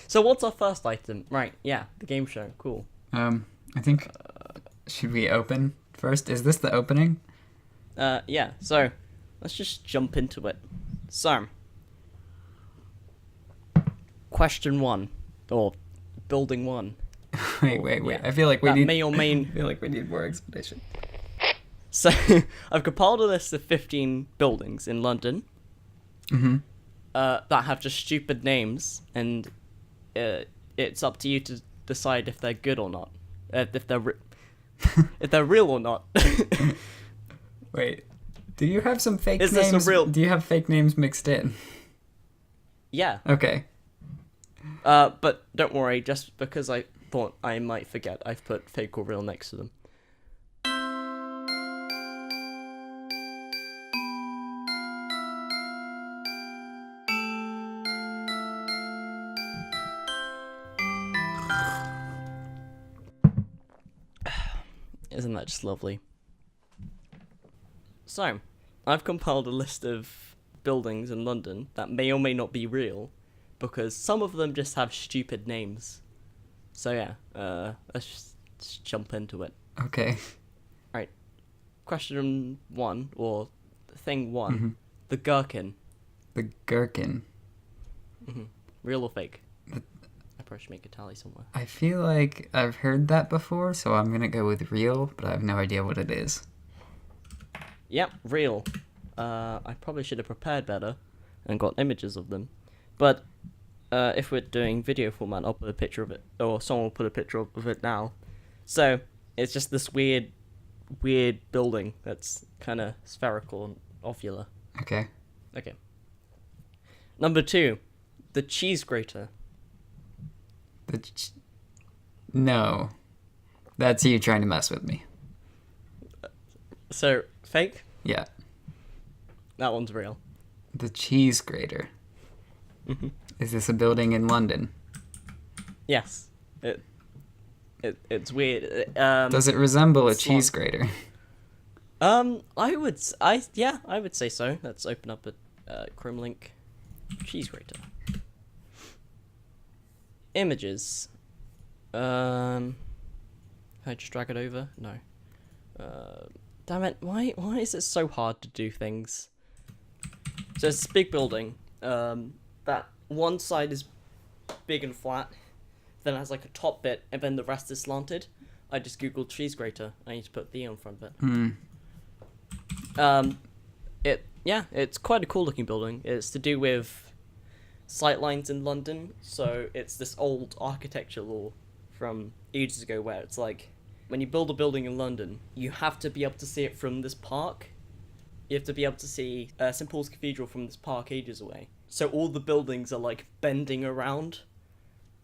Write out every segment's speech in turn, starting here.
So what's our first item? Right, yeah, the game show. Cool. I think, should we open first? Is this the opening? Yeah, so let's just jump into it. So, question 1, or building 1. Wait. Yeah. I feel like we That need. may or may... I feel like we need more explanation. So, I've compiled a list of 15 buildings in London that have just stupid names, and it's up to you to decide if they're good or not. If they're if they're real or not. Wait, do you have some fake Is names? this a real... Do you have fake names mixed in? Yeah. Okay. But don't worry, just because I thought I might forget, I've put fake or real next to them. Isn't that just lovely? So, I've compiled a list of buildings in London that may or may not be real, because some of them just have stupid names. So yeah, let's just jump into it. Okay. Right. Question 1, or thing 1, the gherkin. The gherkin. Real or fake? I probably should make a tally somewhere. I feel like I've heard that before, so I'm gonna go with real, but I have no idea what it is. Yep, real. I probably should have prepared better and got images of them. But if we're doing video format, I'll put a picture of it, or someone will put a picture of it now. So it's just this weird building that's kind of spherical and ovular. Okay. Okay. Number 2, the cheese grater. No. That's you trying to mess with me. So, fake? Yeah. That one's real. The cheese grater. Is this a building in London? Yes. It's weird. Does it resemble a it's cheese grater? I would say so. Let's open up a Chrome link. Cheese grater. Images. Can I just drag it over? No. Damn it! Why is it so hard to do things? So it's this big building. That one side is big and flat, then it has like a top bit, and then the rest is slanted. I just googled cheese grater. I need to put the in front of it. It's quite a cool looking building. It's to do with sightlines in London. So it's this old architecture law from ages ago where it's like, when you build a building in London, you have to be able to see it from this park. You have to be able to see St. Paul's Cathedral from this park ages away. So all the buildings are like bending around,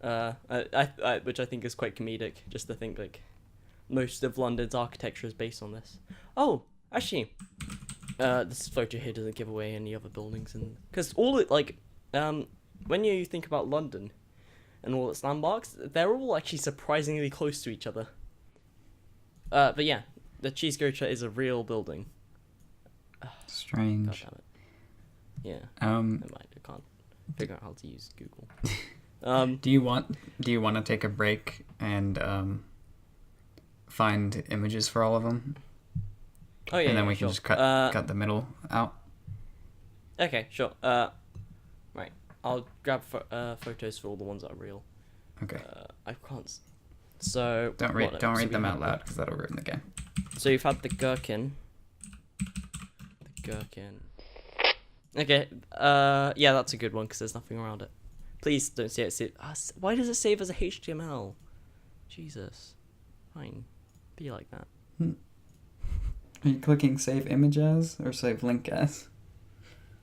which I think is quite comedic. Just to think like most of London's architecture is based on this. Oh, actually, this photo here doesn't give away any other buildings, and because all it like, when you think about London and all its landmarks, they're all actually surprisingly close to each other. But yeah, the cheese grater is a real building. Strange. God damn it. Yeah. Never mind. I can't figure out how to use Google. Do you want to take a break and find images for all of them? Oh yeah. And then we sure. can just cut the middle out. Okay, sure. Right. I'll grab photos for all the ones that are real. Okay. I can't. So Don't read them out loud because that'll ruin the game. So you've had the gherkin. Okay. Yeah, that's a good one because there's nothing around it. Please don't see it. Why does it save as a HTML? Jesus. Fine. Be like that. Are you clicking save image as or save link as?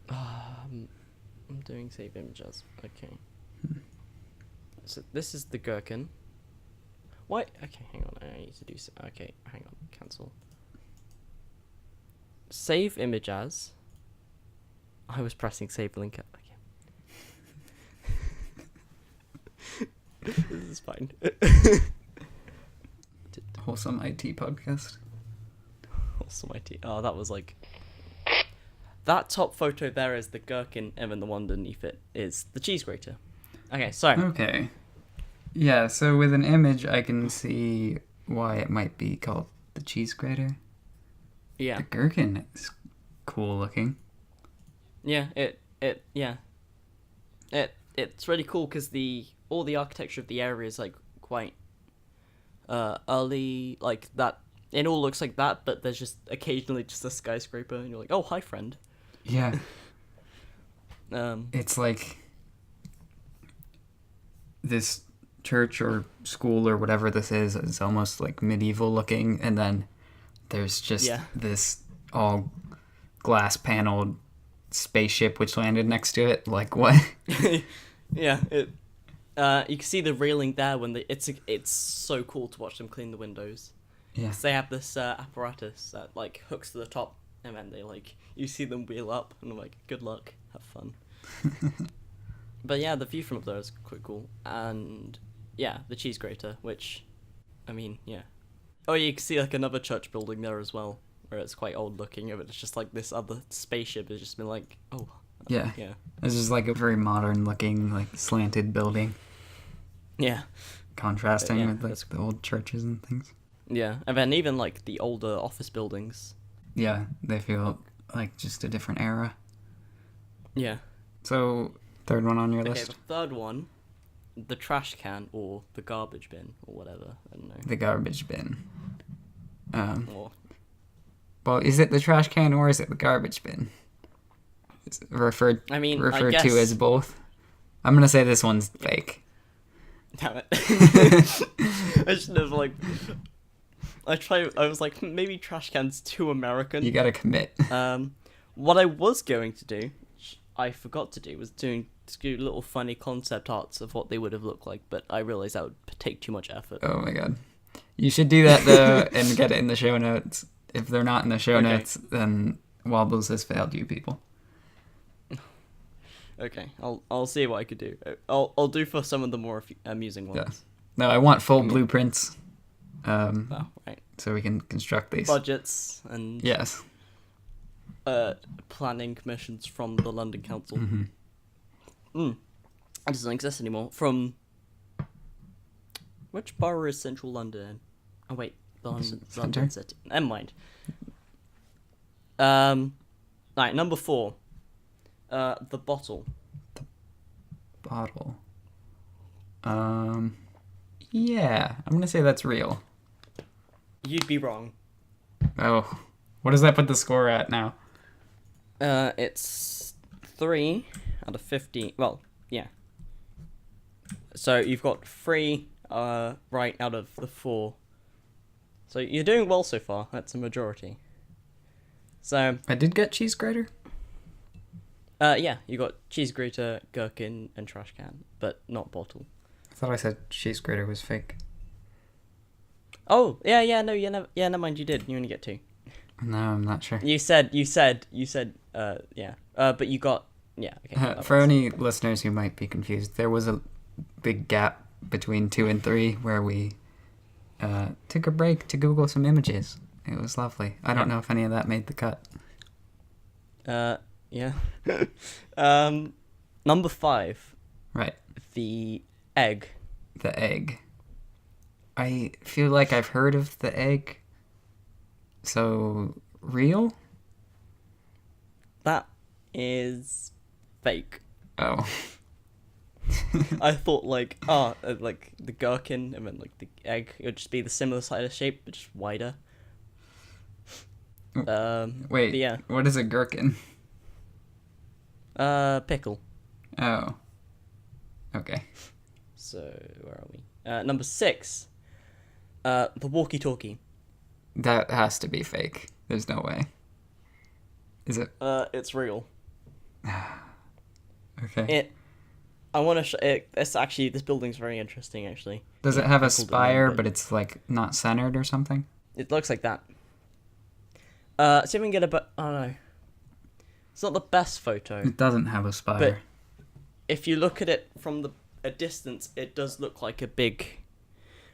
I'm doing save images. Okay. So this is the gherkin. Why? Okay, hang on. I need to do. Okay, hang on. Cancel. Save image as. I was pressing save link. Okay. This is fine. Wholesome IT podcast. Wholesome IT. Oh, that was like. That top photo there is the gherkin, and then the one underneath it is the cheese grater. Okay, so Okay. Yeah, so with an image, I can see why it might be called the cheese grater. yeah, The gherkin is cool looking. yeah, it's really cool because all the architecture of the area is like quite early, like that. It all looks like that, but there's just occasionally just a skyscraper, and you're like, oh, hi, friend. Yeah. Um, It's like this church or school or whatever this is almost like medieval looking, and then there's just Yeah. this all glass paneled spaceship which landed next to it. Like what? yeah, you can see the railing there when it's so cool to watch them clean the windows. Yeah. 'Cause they have this apparatus that like hooks to the top, and then they like you see them wheel up, and I'm like, good luck, have fun. But yeah, the view from up there is quite cool, and yeah, the cheese grater, which, I mean, yeah. Oh, you can see like another church building there as well, where it's quite old looking. But it's just like this other spaceship has just been like, oh, Yeah. yeah, This is like a very modern looking, like slanted building, yeah, contrasting Yeah, with like that's the old churches and things. yeah. And then even like the older office buildings. Yeah, they feel like just a different era. Yeah. So, third one on your Okay, list? the third one, the trash can or the garbage bin or whatever. I don't know. The garbage bin. Or Well, is it the trash can or is it the garbage bin? It's referred I mean, I referred guess. to as both. I'm gonna say this one's fake. Damn it. I should have like. I was like, maybe trash can's too American. You gotta commit. What I was going to do, which I forgot to do, was do little funny concept arts of what they would have looked like, but I realized that would take too much effort. Oh my god. You should do that though and get it in the show notes. If they're not in the show Okay. notes, then Wobbles has failed you people. Okay, I'll see what I could do. I'll do for some of the more amusing ones. Yeah. No, I want full blueprints. Oh, right. So we can construct these. Budgets and Yes. planning commissions from the London Council. Mm-hmm. It doesn't exist anymore. From which borough is Central London in? Oh wait, London Centre? City. Never mind. Right, number 4. The bottle. Bottle. Yeah, I'm gonna say that's real. You'd be wrong. Oh, what does that put the score at now? It's 3 out of 15. Well, yeah. So you've got 3 right out of the 4. So you're doing well so far. That's a majority. So I did get cheese grater. yeah, you got cheese grater, gherkin, and trash can, but not bottle. I thought I said cheese grater was fake. Oh, never mind, you did. You only get 2. No, I'm not sure. You said, yeah. But you got, yeah, okay. For any listeners who might be confused, there was a big gap between 2 and 3 where we took a break to Google some images. It was lovely. I don't know if any of that made the cut. Yeah. Number 5, Right. the egg. The egg. I feel like I've heard of the egg. So, real? That is fake. Oh. I thought like the gherkin and then like the egg, it would just be the similar side of shape but just wider. Wait, but yeah. what is a gherkin? Pickle. Oh. Okay. So where are we? Number 6. The walkie-talkie. That has to be fake. There's no way. Is it? It's real. Okay. I want to show it. It's actually, this building's very interesting actually. Does it have a Pickled in spire, there, but it's like not centered or something? It looks like that. See if we can get a oh no. It's not the best photo. It doesn't have a spire. But if you look at it from a distance, it does look like a big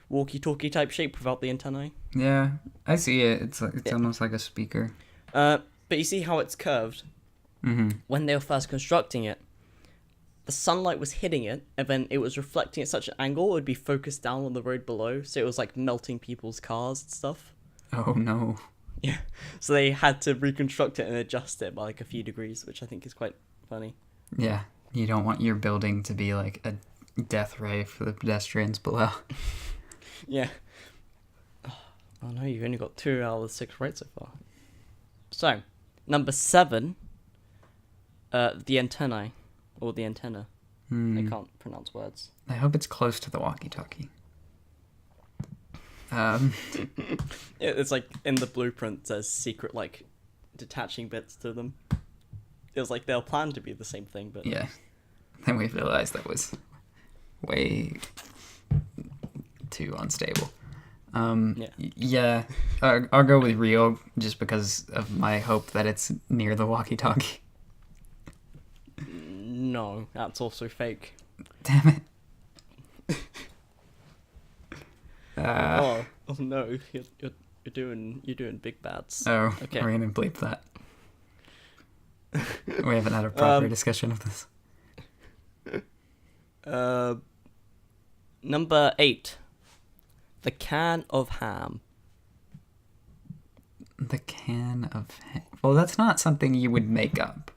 walkie-talkie type shape without the antennae. Yeah, I see it. It's almost like a speaker. But you see how it's curved? Mm-hmm. When they were first constructing it, the sunlight was hitting it, and then it was reflecting at such an angle it would be focused down on the road below, so it was like melting people's cars and stuff. Oh no. Yeah, so they had to reconstruct it and adjust it by like a few degrees, which I think is quite funny. Yeah, you don't want your building to be like a death ray for the pedestrians below. Yeah. Oh no, you've only got 2 out of the 6 right so far. So, number 7, the antennae, or the antenna. I can't pronounce words. I hope it's close to the walkie-talkie. It's like in the blueprint there's secret like detaching bits to them. It was like they'll plan to be the same thing, but Yeah. Then we realized that was way too unstable. Yeah. I'll go with real just because of my hope that it's near the walkie-talkie. no, that's also fake. Damn it. Oh no, you're doing big bads. Oh, Okay. we're gonna bleep that. We haven't had a proper discussion of this. Number 8, the can of ham. The can of well, that's not something you would make up.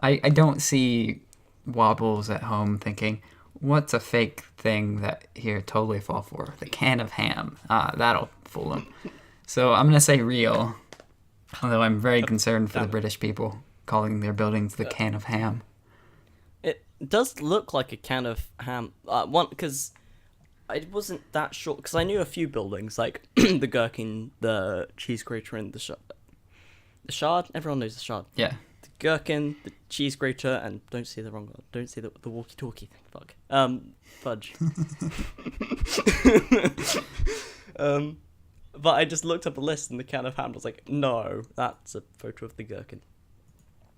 I don't see Wobbles at home thinking, what's a fake thing that here totally fall for? The can of ham. That'll fool them. So I'm going to say real, although I'm very concerned for the British people calling their buildings the can of ham. It does look like a can of ham. One, because I wasn't that sure, because I knew a few buildings, like the Gherkin, the Cheese Grater, and the Shard. Everyone knows the Shard. Yeah. The Gherkin, the Cheese Grater, and don't say the wrong one. Don't say the walkie-talkie thing. Fuck. Fudge. But I just looked up a list and the can of ham was like, no, that's a photo of the Gherkin.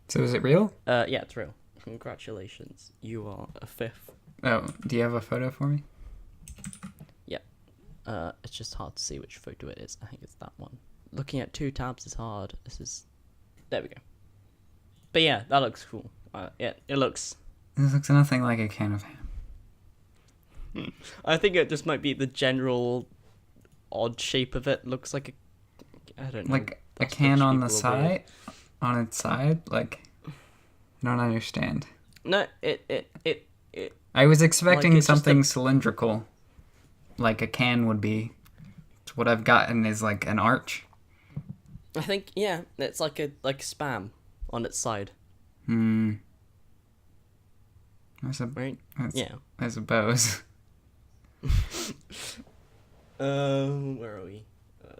So is it real? Yeah, it's real. Congratulations. You are a 5th. Oh, do you have a photo for me? Yeah. It's just hard to see which photo it is. I think it's that one. Looking at 2 tabs is hard. There we go. But yeah, that looks cool. Yeah, it looks... This looks nothing like a can of ham. I think it just might be the general odd shape of it. Looks like I don't know. Like a can on the side? On its side? Like, I don't understand. No, it I was expecting like it's just something cylindrical, like a can would be. What I've gotten is like an arch. I think, yeah, it's like a spam on its side. Right? Yeah. I suppose. Where are we?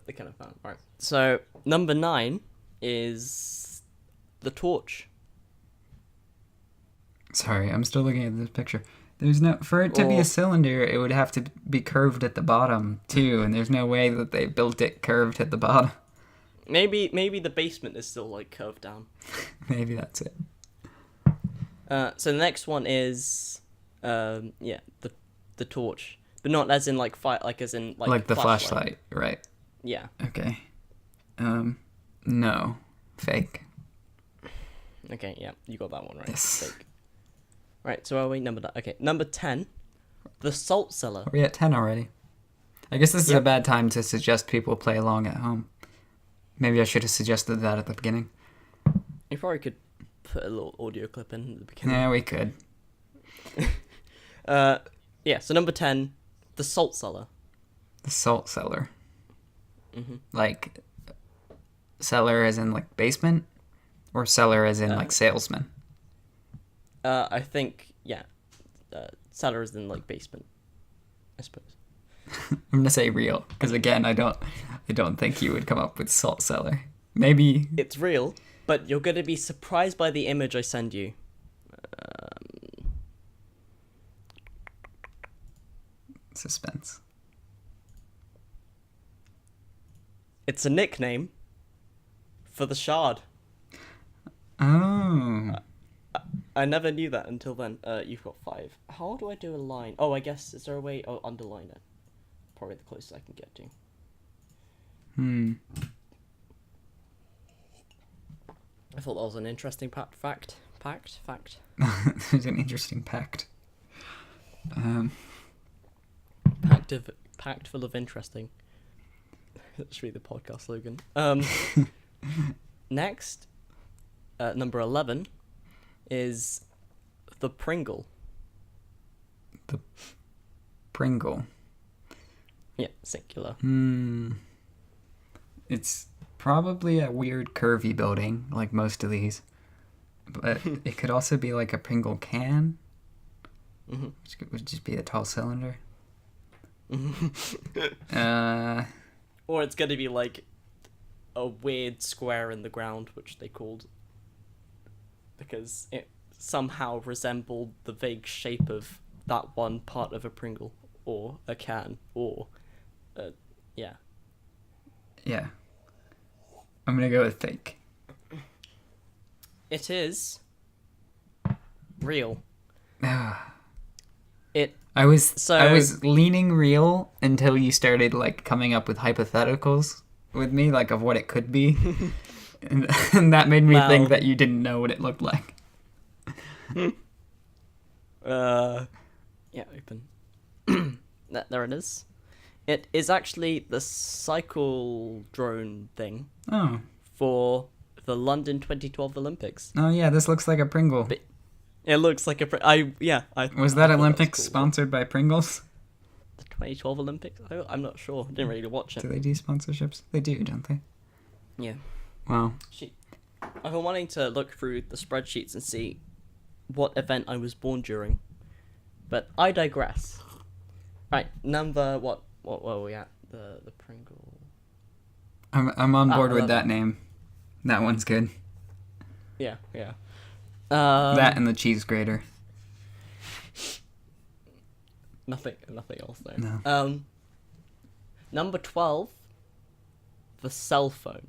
The kind of fan. Right. So number 9 is the torch. Sorry, I'm still looking at this picture. There's no for it to be a cylinder, it would have to be curved at the bottom too, and there's no way that they built it curved at the bottom. Maybe the basement is still like curved down. Maybe that's it. So the next one is the torch, but not as in like fire, like as in like the flashlight, right? Yeah. Okay. No, fake. Okay, yeah, you got that one right. Yes. Fake. Right, so are we number 9? Okay, number 10, the salt cellar. Are we at 10 already? I guess this is a bad time to suggest people play along at home. Maybe I should have suggested that at the beginning. You probably could put a little audio clip in at the beginning. Yeah, we could. Yeah, so number 10, the salt cellar. The salt cellar. Mm-hmm. Like, cellar as in like basement? Or cellar as in like salesman? I think, yeah, cellar is in like basement, I suppose. I'm gonna say real, because again, I don't think you would come up with salt cellar. Maybe It's real, but you're gonna be surprised by the image I send you. suspense. It's a nickname for the Shard. Oh. I never knew that until then. You've got 5. How do I do a line? Oh, I guess, is there a way? Oh, underline it. Probably the closest I can get to. I thought that was an interesting fact, Pact. Fact. There's an interesting pact. Pact full of interesting. That should be the podcast slogan. Next, number 11 is the Pringle. The Pringle. Yeah, singular. It's probably a weird curvy building, like most of these. But it could also be like a Pringle can, which would just be a tall cylinder. Or it's going to be like a weird square in the ground, which they called, because it somehow resembled the vague shape of that one part of a Pringle, or a can, or, yeah. Yeah. I'm gonna go with fake. It is real. It. I was leaning real until you started like coming up with hypotheticals with me, like of what it could be, and that made me think that you didn't know what it looked like. Yeah, open. There it is. It is actually the cycle drone thing. Oh. For the London 2012 Olympics. Oh yeah, this looks like a Pringle. But it looks like a Was that Olympics sponsored by Pringles? The 2012 Olympics? I'm not sure. Didn't really watch it. Do they do sponsorships? They do, don't they? Yeah. Wow. I've been wanting to look through the spreadsheets and see what event I was born during, but I digress. Right, number what were we at? The Pringle. I'm on board with that name. That one's good. Yeah. That and the cheese grater. Nothing else there. No. Number 12, the cell phone.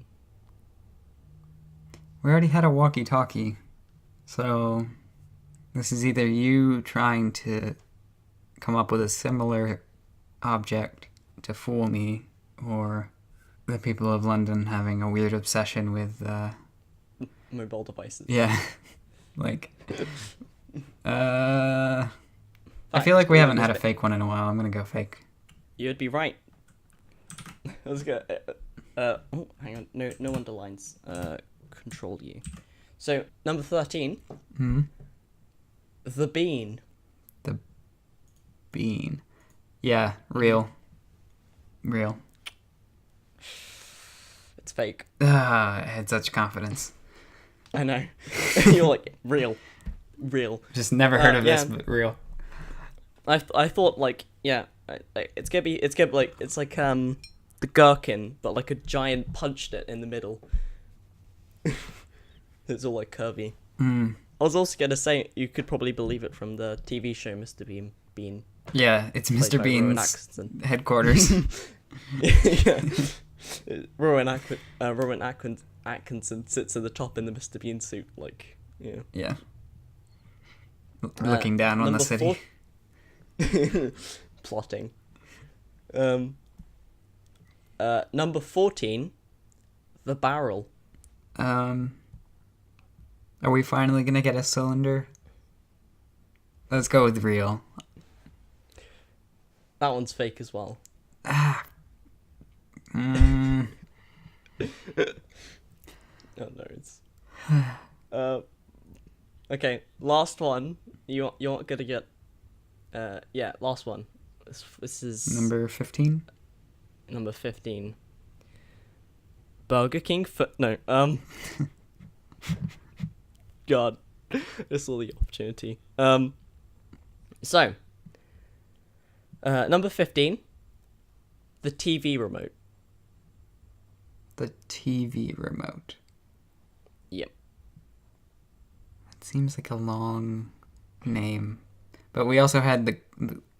We already had a walkie-talkie, so this is either you trying to come up with a similar object to fool me, or the people of London having a weird obsession with mobile devices. Yeah. Like I feel like we haven't had a fake one in a while. I'm gonna go fake. You'd be right. Let's go. Oh, hang on. No underlines. Control U. So number 13. The bean. The bean. Yeah, real. It's fake. I had such confidence. I know. You're like real. Just never heard of this, but real. I thought like it's gonna be like it's like the gherkin, but like a giant punched it in the middle. It's all like curvy. I was also gonna say you could probably believe it from the TV show Mr. Bean. Yeah, it's Mr. Bean's headquarters. Yeah. Rowan Atkinson sits at the top in the Mr. Bean suit, like, yeah. Yeah. Looking down on the city. Plotting. Number 14, the barrel. Are we finally gonna get a cylinder? Let's go with real. That one's fake as well. Mm. Oh no, it's okay, last one. You're not gonna get last one. This is number 15. Number 15. Burger King God, I saw the opportunity. So number 15, the TV remote. The TV remote. Yep. That seems like a long name. But we also had the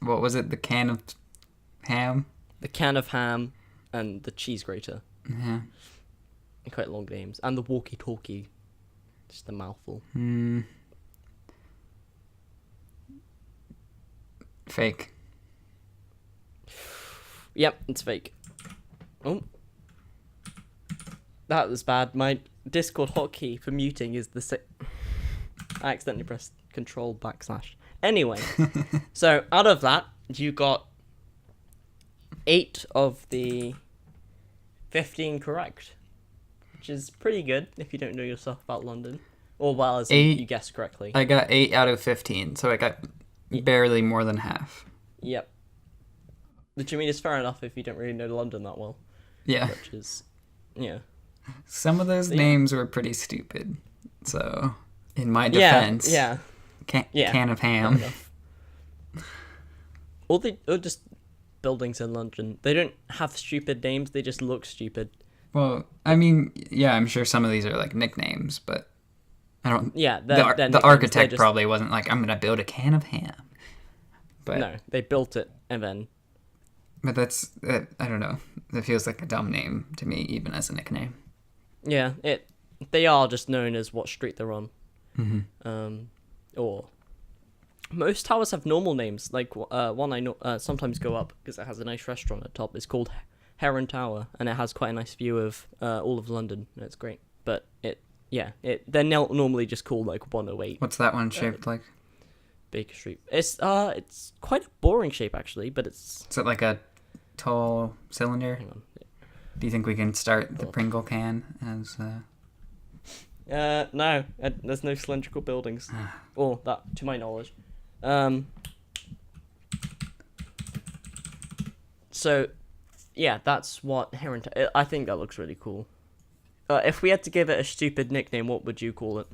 what was it? The can of ham? The can of ham and the cheese grater. Yeah. Quite long names. And the walkie-talkie. Just a mouthful. Fake. Yep, it's fake. Oh. That was bad. My Discord hotkey for muting is the same. I accidentally pressed Control /. Anyway, so out of that, you got 8 of the 15 correct, which is pretty good if you don't know your stuff about London. Or well, as in you guessed correctly. I got 8 out of 15, so I got barely more than half. Yep. Which I mean is fair enough if you don't really know London that well. Yeah. Which is, yeah. Some of those names were pretty stupid. So, in my defense, yeah. Can of ham. Or just buildings in London. They don't have stupid names. They just look stupid. Well, I mean, yeah, I'm sure some of these are like nicknames, but I don't. Yeah, the architect probably wasn't like, I'm gonna build a can of ham. But no, they built it and then. But that's I don't know. That feels like a dumb name to me, even as a nickname. Yeah, they are just known as what street they're on. Mm-hmm. Or most towers have normal names. Like one I know sometimes go up because it has a nice restaurant at the top. It's called Heron Tower, and it has quite a nice view of all of London. It's great, but they're normally just called like 108. What's that one shaped like? Baker Street. It's quite a boring shape actually, but it's. Is it like a tall cylinder? Hang on. Do you think we can start the Pringle can as? No, there's no cylindrical buildings, or that to my knowledge. So, yeah, that's what Heron. I think that looks really cool. If we had to give it a stupid nickname, what would you call it?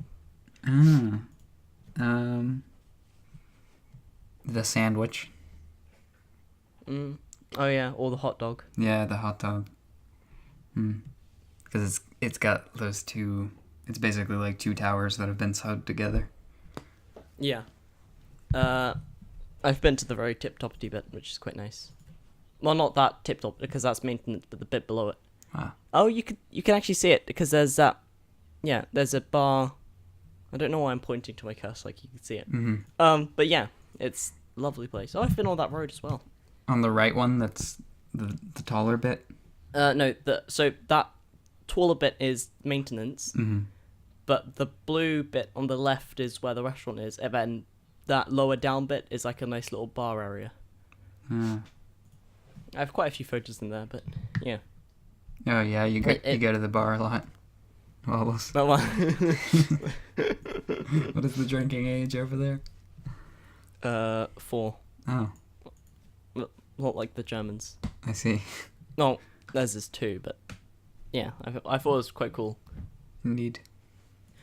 The sandwich. Oh yeah, or the hot dog. Yeah, the hot dog. Because it's got those two. It's basically like 2 towers that have been sewed together. Yeah. I've been to the very tip-toppy bit, which is quite nice. Well, not that tip-top, because that's maintenance, but the bit below it. Wow. Oh, you can actually see it, because there's that... Yeah, there's a bar... I don't know why I'm pointing to my cursor, like you can see it. Mm-hmm. But yeah, it's a lovely place. Oh, I've been on that road as well. On the right one, that's the taller bit? No, so that taller bit is maintenance, but the blue bit on the left is where the restaurant is, and then that lower down bit is like a nice little bar area. I have quite a few photos in there, but yeah. Oh yeah, you go to the bar a lot. Well, what is the drinking age over there? 4. Oh. Not like the Germans. I see. No, theirs is 2, but yeah, I thought it was quite cool. Indeed.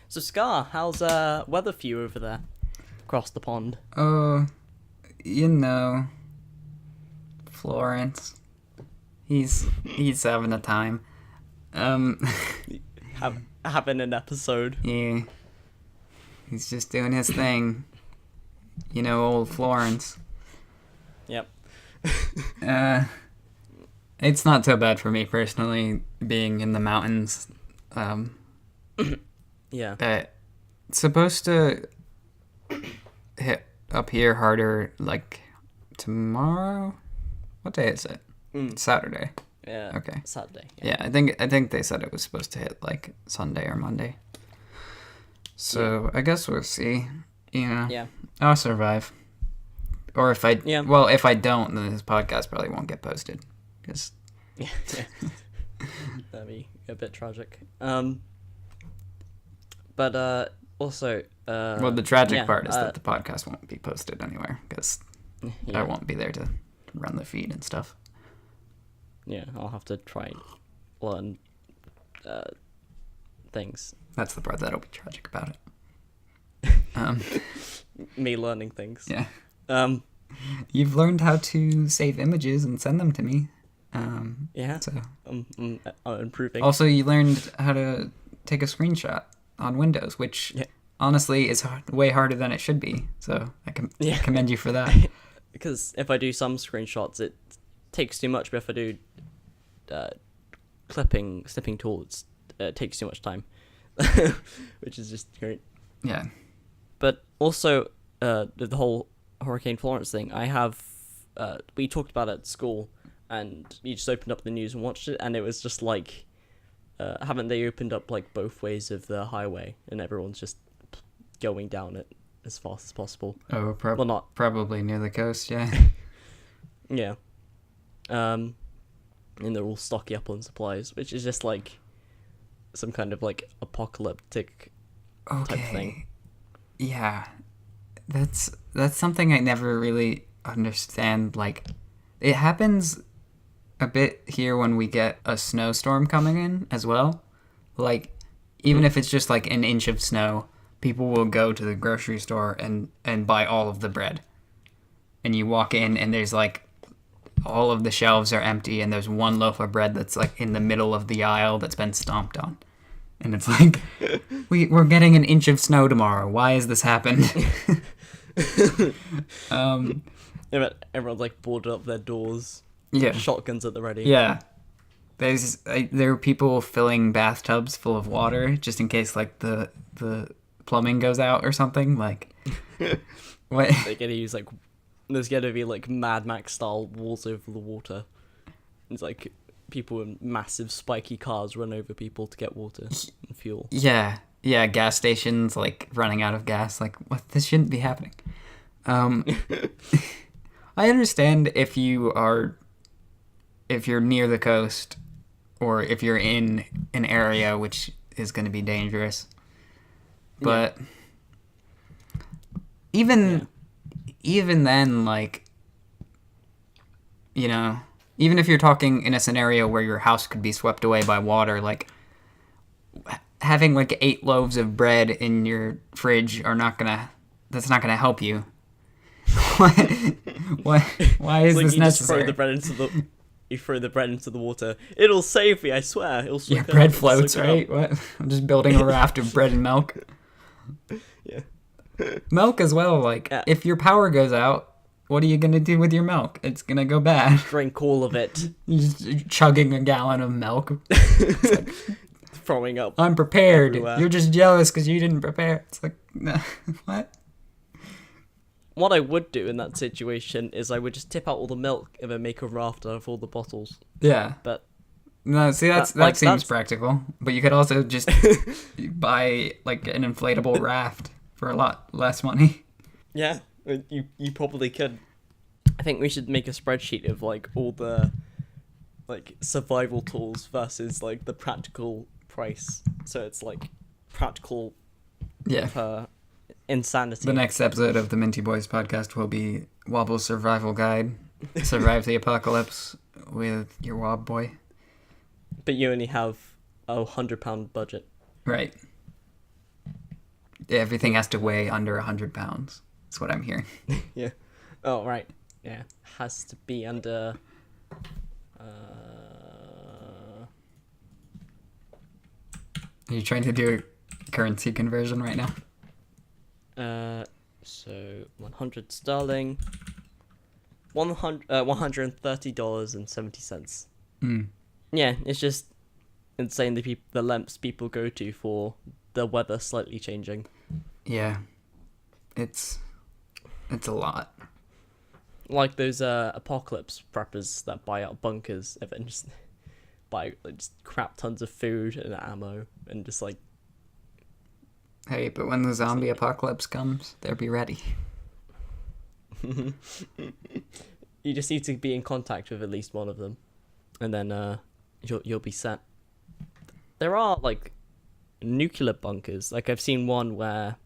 So Scar, how's weather for you over there, across the pond? Oh, Florence. He's having a time. Having an episode. Yeah. He's just doing his thing. Old Florence. Yep. It's not so bad for me personally, being in the mountains. Yeah. It's supposed to hit up here harder, like, tomorrow? What day is it? Saturday. Yeah. Okay. Saturday. Yeah, I think they said it was supposed to hit, like, Sunday or Monday. So, I guess we'll see. Yeah. I'll survive. Or if I don't, then this podcast probably won't get posted. Cause... Yeah. That'd be a bit tragic. But also... well, the tragic part is that the podcast won't be posted anywhere, because I won't be there to run the feed and stuff. Yeah, I'll have to try and learn things. That's the part that'll be tragic about it. Me learning things. Yeah. You've learned how to save images and send them to me. Yeah. So I'm improving. Also, you learned how to take a screenshot on Windows, which honestly is way harder than it should be. So I commend you for that. Because if I do some screenshots, it takes too much. But if I do snipping tools, it takes too much time, which is just great. Yeah. But also, the whole Hurricane Florence thing, I have, we talked about it at school, and you just opened up the news and watched it, and it was just like, haven't they opened up like both ways of the highway, and everyone's just going down it as fast as possible. Oh, Well, not probably near the coast, yeah. yeah. And they're all stocky up on supplies, which is just like some kind of like apocalyptic type thing. Yeah. That's something I never really understand. Like, it happens a bit here when we get a snowstorm coming in as well. Like, even if it's just like an inch of snow, people will go to the grocery store and buy all of the bread. And you walk in and there's like all of the shelves are empty and there's one loaf of bread that's like in the middle of the aisle that's been stomped on. And it's like, we're getting an inch of snow tomorrow. Why has this happened? Yeah, but everyone's like boarded up their doors. Yeah. Shotguns at the ready. Yeah. There are people filling bathtubs full of water just in case like the plumbing goes out or something. Like, what? They're gonna use like, there's gonna be like Mad Max style walls over the water. It's like people in massive spiky cars run over people to get water and fuel. Yeah. Gas stations like running out of gas. Like, what? This shouldn't be happening. I understand if you're near the coast or if you're in an area which is going to be dangerous. But even then, like, you know, even if you're talking in a scenario where your house could be swept away by water, like, having like 8 loaves of bread in your fridge that's not gonna help you. Why is like this you necessary? just throw the bread into the you throw the bread into the water. It'll save me, I swear. It'll soak Yeah, it bread up, floats, soak it right? up. What? I'm just building a raft of bread and milk. Yeah. Milk as well. Like, if your power goes out, what are you gonna do with your milk? It's gonna go bad. Drink all of it. You're just chugging a gallon of milk. Throwing up. I'm prepared. Everywhere. You're just jealous because you didn't prepare. It's like, what? What I would do in that situation is I would just tip out all the milk and then make a raft out of all the bottles. Yeah. But no, see, that like, seems that's practical. But you could also just buy like an inflatable raft for a lot less money. yeah, you probably could. I think we should make a spreadsheet of like all the like survival tools versus like the practical price. So it's like practical per insanity. The next episode of the Minty Boys podcast will be Wobble's survival guide. Survive the apocalypse with your Wob boy. But you only have a £100 budget. Right. Everything has to weigh under 100 pounds. That's what I'm hearing. Yeah. Oh, right. Yeah. Has to be under... Are you trying to do a currency conversion right now? So 100 sterling, $130.70. Yeah, it's just insane the lengths people go to for the weather slightly changing. Yeah, it's a lot. Like those apocalypse preppers that buy out bunkers and then just buy just crap tons of food and ammo and just like. Hey, but when the zombie apocalypse comes, they'll be ready. You just need to be in contact with at least one of them, and then you'll be set. There are like nuclear bunkers. Like I've seen one where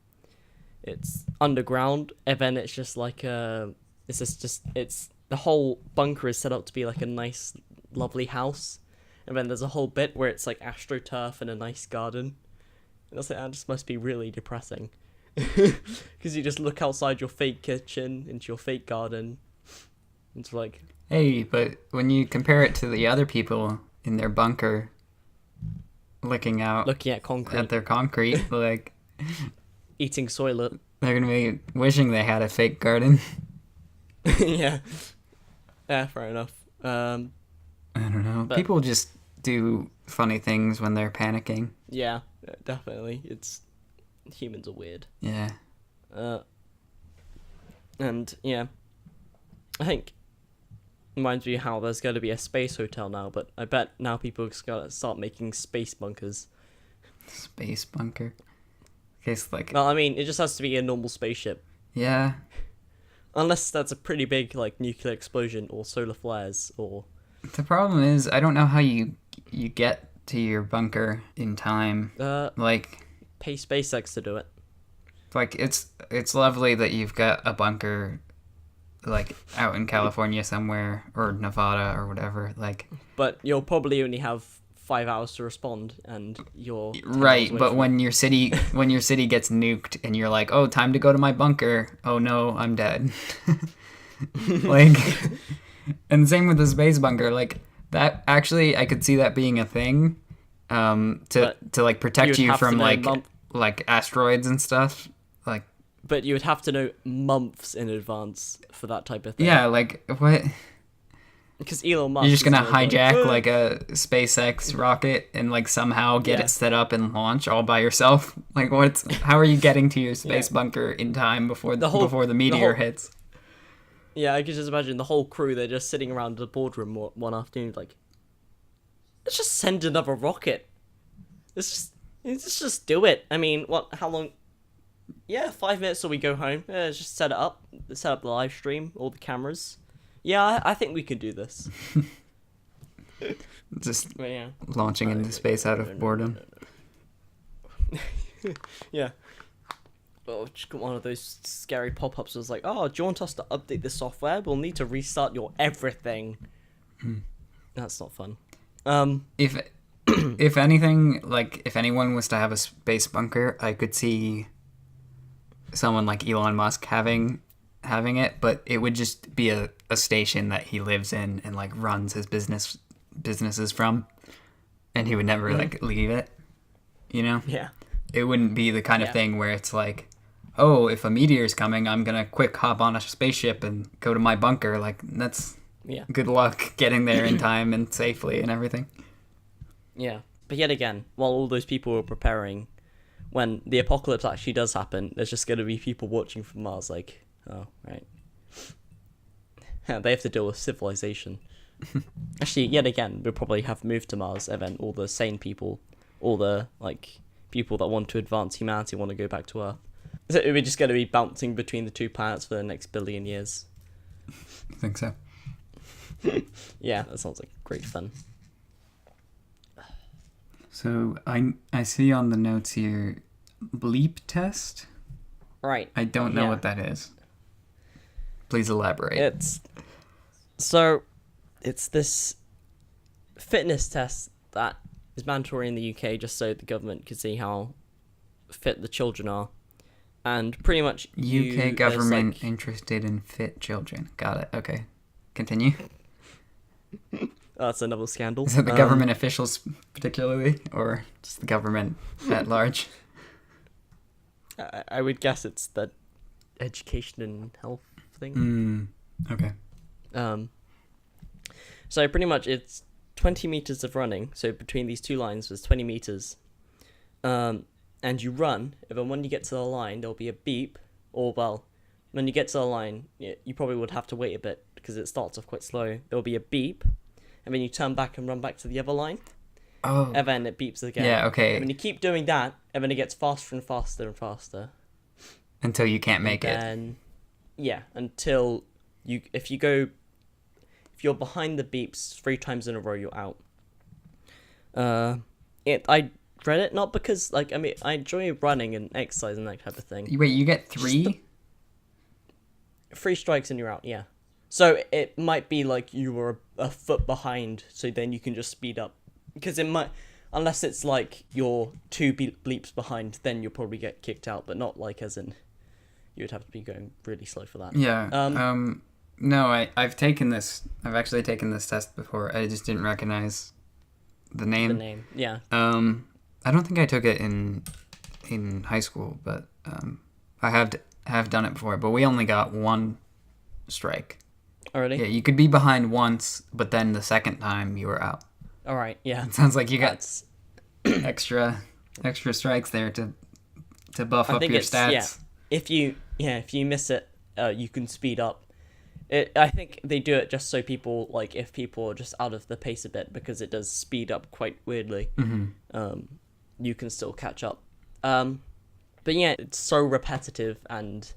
it's underground, and then it's just like it's the whole bunker is set up to be like a nice, lovely house, and then there's a whole bit where it's like astroturf and a nice garden. And I was like, that just must be really depressing. Because you just look outside your fake kitchen into your fake garden. It's like... Hey, but when you compare it to the other people in their bunker looking at concrete. At their concrete, like... Eating soylent. They're going to be wishing they had a fake garden. Yeah. Yeah, fair enough. I don't know. People just do funny things when they're panicking. Yeah, definitely. Humans are weird. Yeah. And yeah, I think reminds me how there's going to be a space hotel now, but I bet now people are going to start making space bunkers. Space bunker. case like Well, I mean, it just has to be a normal spaceship. yeah. Unless that's a pretty big, like, nuclear explosion or solar flares or... The problem is I don't know how you get to your bunker in time. Like Pay SpaceX to do it. like it's lovely that you've got a bunker like out in California somewhere or Nevada or whatever. Like But you'll probably only have 5 hours to respond, and you're 10 right, miles away but from when your city gets nuked and you're like, "Oh, time to go to my bunker." Oh no, I'm dead. Like and same with the space bunker. Like that actually I could see that being a thing to like protect you from like asteroids and stuff. Like But you would have to know months in advance for that type of thing. yeah, like what? Because Elon Musk... You're just gonna is like, hijack like a SpaceX rocket and like somehow get it set up and launch all by yourself? Like how are you getting to your space bunker in time before the meteor hits? Yeah, I can just imagine the whole crew, they're just sitting around the boardroom one afternoon like, let's just send another rocket. Let's just do it. I mean, how long? Yeah, 5 minutes till we go home. Yeah, let's just set up the live stream, all the cameras. Yeah, I think we can do this. Just launching into space out of boredom. Yeah. Oh, just got one of those scary pop-ups. It was like, oh, do you want us to update the software? We'll need to restart your everything. That's not fun. If anything, like if anyone was to have a space bunker, I could see someone like Elon Musk having it, but it would just be a station that he lives in and like runs his businesses from, and he would never like leave it, you know? Yeah. It wouldn't be the kind of thing where it's like, oh, if a meteor's coming, I'm gonna quick hop on a spaceship and go to my bunker. Like that's good luck getting there in time and safely and everything. Yeah, but yet again, while all those people were preparing, when the apocalypse actually does happen, there's just gonna be people watching from Mars like, oh, right. They have to deal with civilization. Actually, yet again, we'll probably have moved to Mars, and then all the sane people, all the, like, people that want to advance humanity want to go back to Earth. So we're just going to be bouncing between the two planets for the next billion years. I think so. Yeah, that sounds like great fun. So I see on the notes here, bleep test? Right. I don't know what that is. Please elaborate. It's this fitness test that is mandatory in the UK just so the government can see how fit the children are. And pretty much UK government interested in fit children. Got it. Okay. Continue. That's another scandal. Is it the government officials particularly, or just the government at large? I would guess it's the education and health thing. Okay. So pretty much it's 20 meters of running. So between these two lines there's 20 meters. And you run, and then when you get to the line, there'll be a beep, or, well, when you get to the line, you probably would have to wait a bit, because it starts off quite slow. There'll be a beep, and then you turn back and run back to the other line. Oh. And then it beeps again. Yeah, okay. And then you keep doing that, and then it gets faster and faster and faster. Until you can't make it. Yeah, until if you're behind the beeps 3 times in a row, you're out. I read it not because I enjoy running and exercise and that type of thing. Wait, you get 3? 3 strikes and you're out. Yeah. So it might be like you were a foot behind, so then you can just speed up, because it might, unless it's like you're 2 bleeps behind, then you'll probably get kicked out, but not like as in you would have to be going really slow for that. Yeah. No, I've actually taken this test before. I just didn't recognize the name. Yeah. I don't think I took it in high school, but I have done it before. But we only got 1 strike. Oh, really? Yeah, you could be behind once, but then the second time you were out. All right. Yeah. It sounds like you got extra strikes there to buff up your stats. Yeah. If you miss it, you can speed up. I think they do it just so people, like, if people are just out of the pace a bit, because it does speed up quite weirdly. Mm-hmm. You can still catch up. But yeah, it's so repetitive and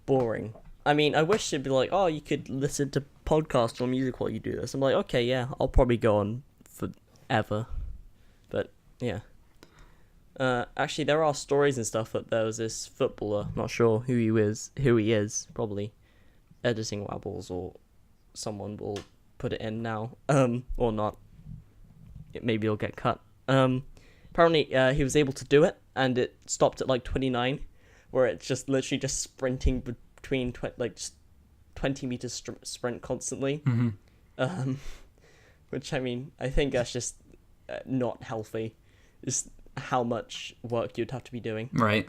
boring. I mean, I wish it'd be like, oh, you could listen to podcasts or music while you do this. I'm like, okay, yeah, I'll probably go on forever. But yeah. Actually, there are stories and stuff that there was this footballer, not sure who he is, probably editing Wabbles, or someone will put it in now, or not. Maybe it'll get cut. Apparently, he was able to do it, and it stopped at like 29, where it's just literally just sprinting between just 20 meters sprint constantly. Which, I mean, I think that's just not healthy. Just how much work you'd have to be doing. Right.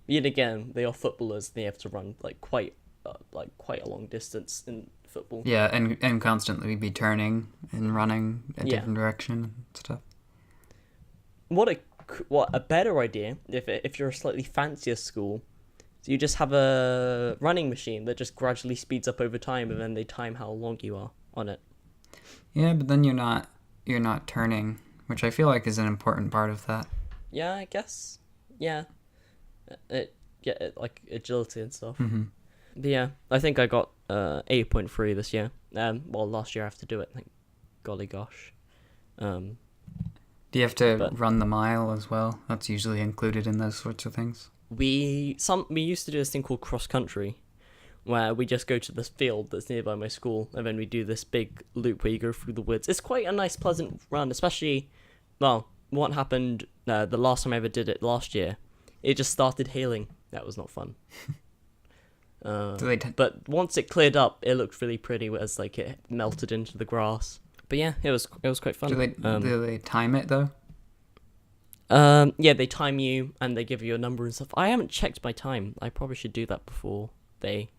Yet again, they are footballers. They have to run quite a long distance in football. Yeah, and constantly be turning and running a different direction and stuff. What a better idea if you're a slightly fancier school. So you just have a running machine that just gradually speeds up over time, and then they time how long you are on it. Yeah, but then you're not turning, which I feel like is an important part of that. Yeah, I guess. Yeah. Like agility and stuff. Mm-hmm. But yeah, I think I got 8.3 this year. Well, last year I have to do it. Like, golly gosh. Do you have to run the mile as well? That's usually included in those sorts of things. We used to do this thing called cross country, where we just go to this field that's nearby my school, and then we do this big loop where you go through the woods. It's quite a nice, pleasant run, especially, well, what happened the last time I ever did it last year, it just started hailing. That was not fun. But once it cleared up, it looked really pretty as like it melted into the grass. But yeah, it was quite fun. Do they time it though? Yeah, they time you and they give you a number and stuff. I haven't checked my time. I probably should do that before they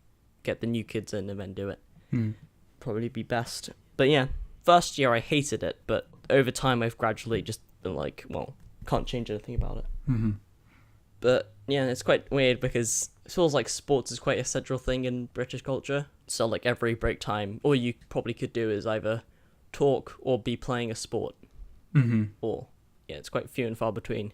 get the new kids in and then do it. Probably be best. But yeah, first year I hated it, but over time I've gradually just been like, well, can't change anything about it. Mm-hmm. But yeah, it's quite weird because it feels like sports is quite a central thing in British culture. So like every break time, all you probably could do is either talk or be playing a sport. Mm-hmm. Or, yeah, it's quite few and far between.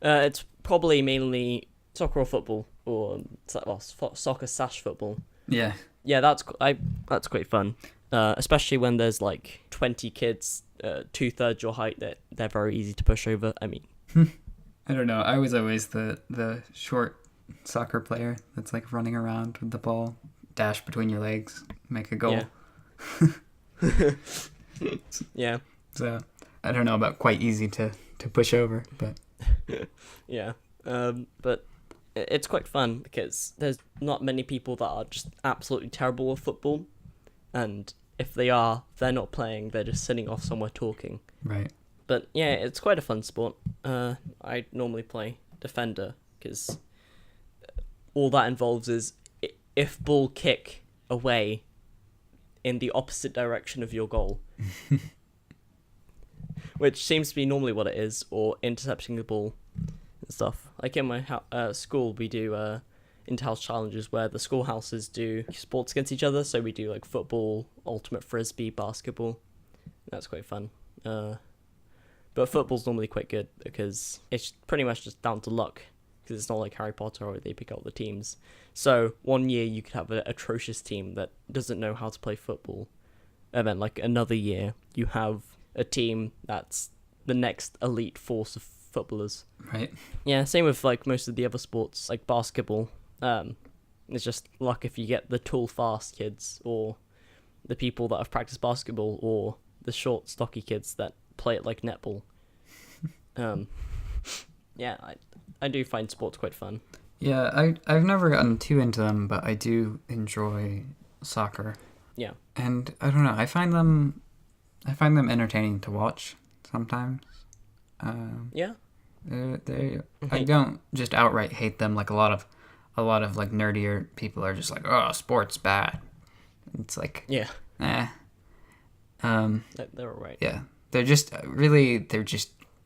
It's probably mainly soccer or football, or soccer/football. Yeah. Yeah, that's quite fun. Especially when there's like 20 kids, 2/3 your height, that they're very easy to push over. I mean, I don't know. I was always the short soccer player that's like running around with the ball, dash between your legs, make a goal. Yeah. Yeah. So I don't know about quite easy to push over, but yeah. But it's quite fun because there's not many people that are just absolutely terrible with football, and if they are, they're not playing. They're just sitting off somewhere talking. Right. But yeah, it's quite a fun sport. I normally play defender because all that involves is if ball kick away in the opposite direction of your goal, which seems to be normally what it is, or intercepting the ball and stuff. Like in my school, we do inter-house challenges where the schoolhouses do sports against each other. So we do like football, ultimate frisbee, basketball. That's quite fun. But football's normally quite good because it's pretty much just down to luck, because it's not like Harry Potter where they pick out the teams. So one year you could have an atrocious team that doesn't know how to play football, and then like another year you have a team that's the next elite force of footballers. Right. Yeah, same with like most of the other sports, like basketball. It's just luck if you get the tall, fast kids, or the people that have practiced basketball, or the short, stocky kids that play it like netball. Yeah, I do find sports quite fun. Yeah, I've never gotten too into them, but I do enjoy soccer. Yeah. And I don't know, I find them entertaining to watch sometimes. Yeah. I don't just outright hate them like a lot of like nerdier people are just like, oh, sports bad. It's like, yeah. They're alright. Yeah. They're just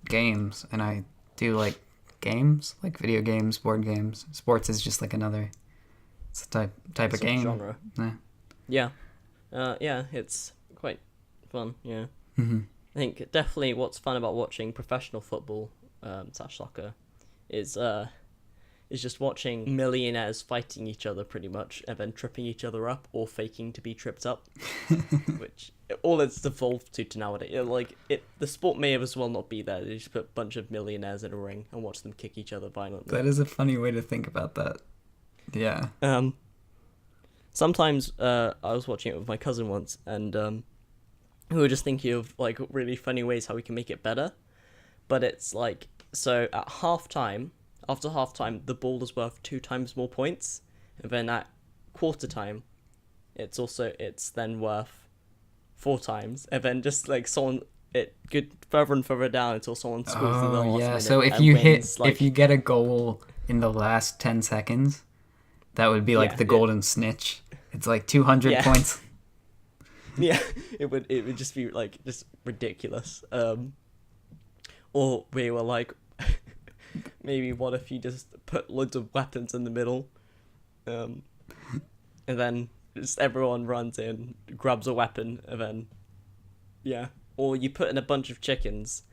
games, and I do like games, like video games, board games. Sports is just like another type of game. Genre. Yeah. Yeah, it's quite fun, yeah. Mm-hmm. I think definitely what's fun about watching professional football / soccer is just watching millionaires fighting each other pretty much, and then tripping each other up or faking to be tripped up, which all it's evolved to nowadays. The sport may as well not be there. They just put a bunch of millionaires in a ring and watch them kick each other violently. That is a funny way to think about that. Yeah. Sometimes I was watching it with my cousin once, and we were just thinking of like really funny ways how we can make it better. But it's like, so at halftime, after halftime, the ball is worth 2 times more points, and then at quarter time, it's then worth 4 times, and then just like it could further and further down until someone scores in the last minute. So if you if you get a goal in the last 10 seconds, that would be like the golden snitch. It's like 200 points. Yeah, it would just be like just ridiculous. Or we were like, maybe what if you just put loads of weapons in the middle, and then just everyone runs in, grabs a weapon, and then or you put in a bunch of chickens,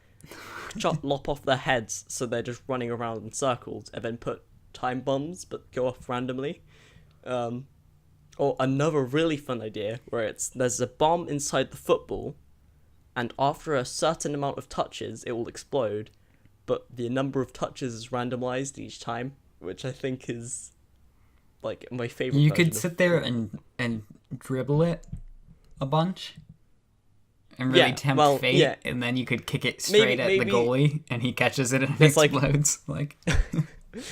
lop off their heads so they're just running around in circles, and then put time bombs but go off randomly. Or another really fun idea where there's a bomb inside the football, and after a certain amount of touches it will explode, but the number of touches is randomized each time, which I think is like my favorite. You could sit there and dribble it a bunch and really tempt fate, and then you could kick it straight at the goalie and he catches it and it explodes. Like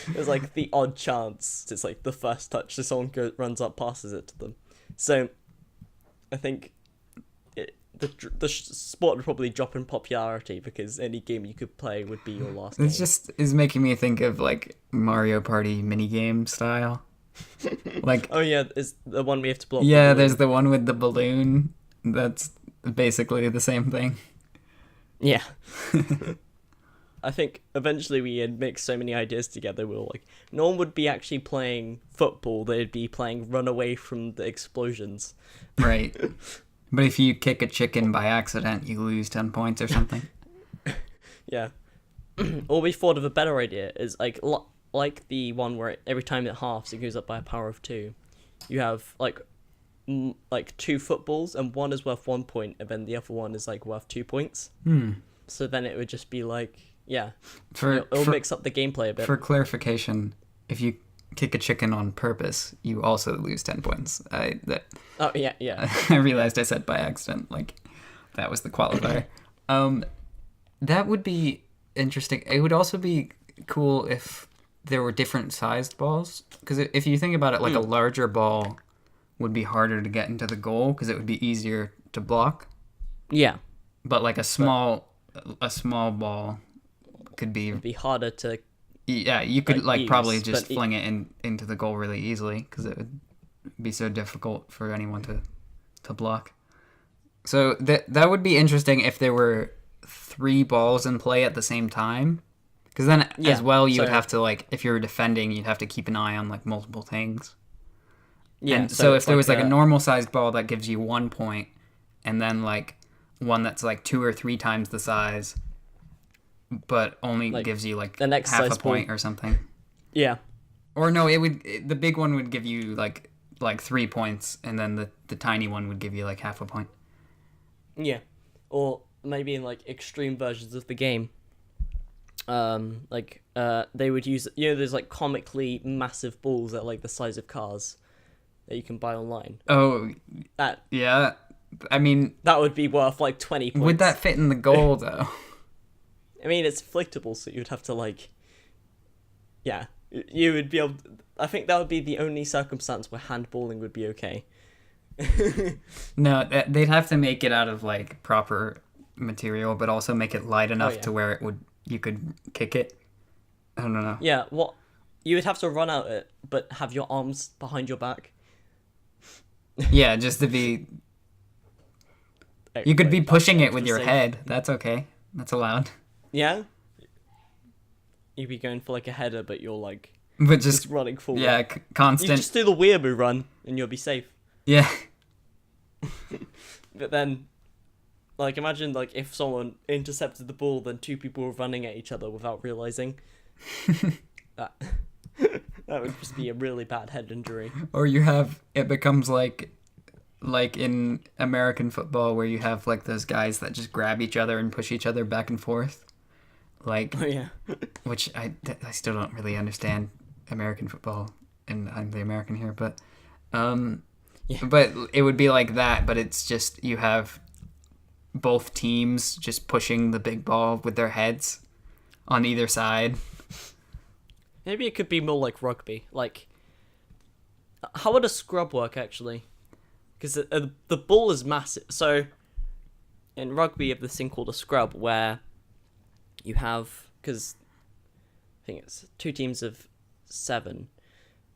there's like the odd chance it's like the first touch, so someone runs up, passes it to them. So I think the sport would probably drop in popularity because any game you could play would be your last game. It just is making me think of like Mario Party minigame style. Like, oh yeah, is the one we have to blow up? Yeah, there's the one with the balloon. That's basically the same thing. Yeah. I think eventually we had mixed so many ideas together, we were like, no one would be actually playing football, they'd be playing run away from the explosions. Right. But if you kick a chicken by accident, you lose 10 points or something. Yeah. Or we thought of a better idea, is like the one where every time it halves, it goes up by a power of 2. You have like 2 footballs, and one is worth 1 point, and then the other one is like worth 2 points. So then it would just be like, it'll mix up the gameplay a bit. For clarification, if you kick a chicken on purpose, you also lose 10 points. I realized I said by accident, like that was the qualifier. That would be interesting. It would also be cool if there were different sized balls, because if you think about it, like a larger ball would be harder to get into the goal because it would be easier to block. Yeah. But like a small ball could be harder to. Yeah, you could like use, probably just fling it into the goal really easily because it would be so difficult for anyone to block. So that would be interesting if there were 3 balls in play at the same time, because then as well you would have to, like, if you're defending, you'd have to keep an eye on like multiple things. Yeah. And so if there was like a normal sized ball that gives you 1 point, and then like one that's like 2 or 3 times the size, but only like gives you like the next half a point or something. Yeah. Or no, the big one would give you like 3 points, and then the tiny one would give you like half a point. Yeah. Or maybe in like extreme versions of the game, they would use, there's like comically massive balls that are like the size of cars that you can buy online. Oh, yeah. I mean, that would be worth like 20 points. Would that fit in the goal though? I mean, it's inflatable, so you'd have to like, you would be able. I think that would be the only circumstance where handballing would be okay. No, they'd have to make it out of like proper material, but also make it light enough to where you could kick it. I don't know. Yeah, you would have to run out it, but have your arms behind your back. Yeah, just to be. You could be pushing it with your head. That's okay. That's allowed. Yeah. You'd be going for like a header, but you're like. But just running forward. Yeah, constant. You just do the weeaboo run, and you'll be safe. Yeah. But then, like, imagine like if someone intercepted the ball, then 2 people were running at each other without realizing. That that would just be a really bad head injury. Or it becomes like in American football where you have like those guys that just grab each other and push each other back and forth. Like, Oh yeah. which I still don't really understand American football, and I'm the American here, but Yeah. but it would be like that, but it's just you have both teams just pushing the big ball with their heads on either side. Maybe it could be more like rugby. Like, how would a scrub work actually? Because the ball is massive. So, in rugby, you have this thing called a scrub where you have, because I think it's 2 teams of 7,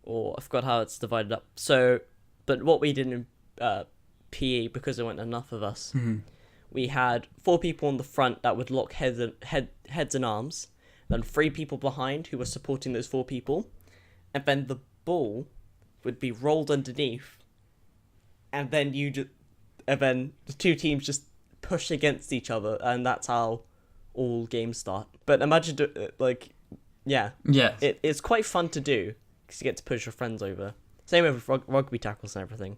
or I forgot how it's divided up. So, but what we did in PE, because there weren't enough of us, we had 4 people on the front that would lock heads and arms, then 3 people behind who were supporting those 4 people, and then the ball would be rolled underneath, and then and then the 2 teams just push against each other, and that's how all games start. But imagine yeah, it's quite fun to do because you get to push your friends over. Same with rugby tackles and everything.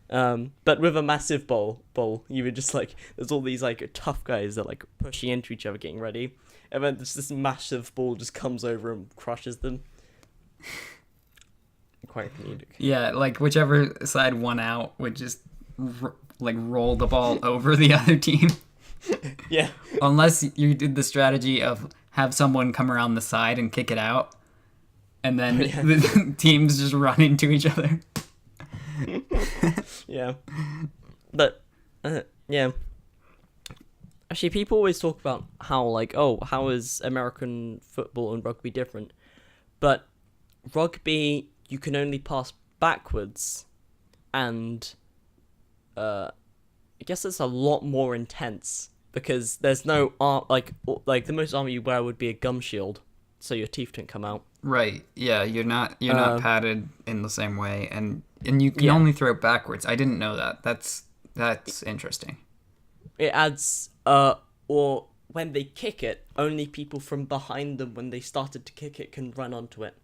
But with a massive bowl, you would just like, there's all these like tough guys that like pushing into each other, getting ready, and then this massive ball just comes over and crushes them. Quite comedic. Yeah, like whichever side won out would just roll the ball over the other team. Yeah. Unless you did the strategy of have someone come around the side and kick it out, and then the teams just run into each other. Yeah. But, yeah. Actually, people always talk about how, like, oh, how is American football and rugby different? But rugby, you can only pass backwards, and I guess it's a lot more intense because there's no like the most armor you wear would be a gum shield, so your teeth don't come out. Right. Yeah, you're not padded in the same way, and you can only throw it backwards. I didn't know that. That's interesting. It adds or when they kick it, only people from behind them when they started to kick it can run onto it.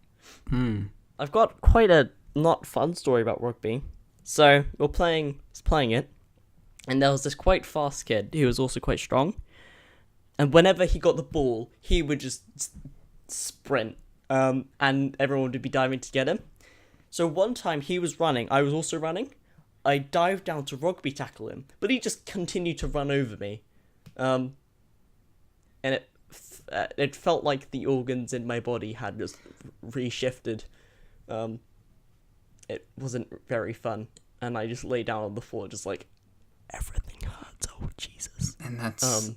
I've got quite a not fun story about rugby. So we're playing it, and there was this quite fast kid who was also quite strong. And whenever he got the ball, he would just sprint, and everyone would be diving to get him. So one time he was running, I was also running. I dived down to rugby tackle him, but he just continued to run over me. And it felt like the organs in my body had just reshifted. It wasn't very fun, and I just lay down on the floor, just like, everything hurts. Oh Jesus! And that's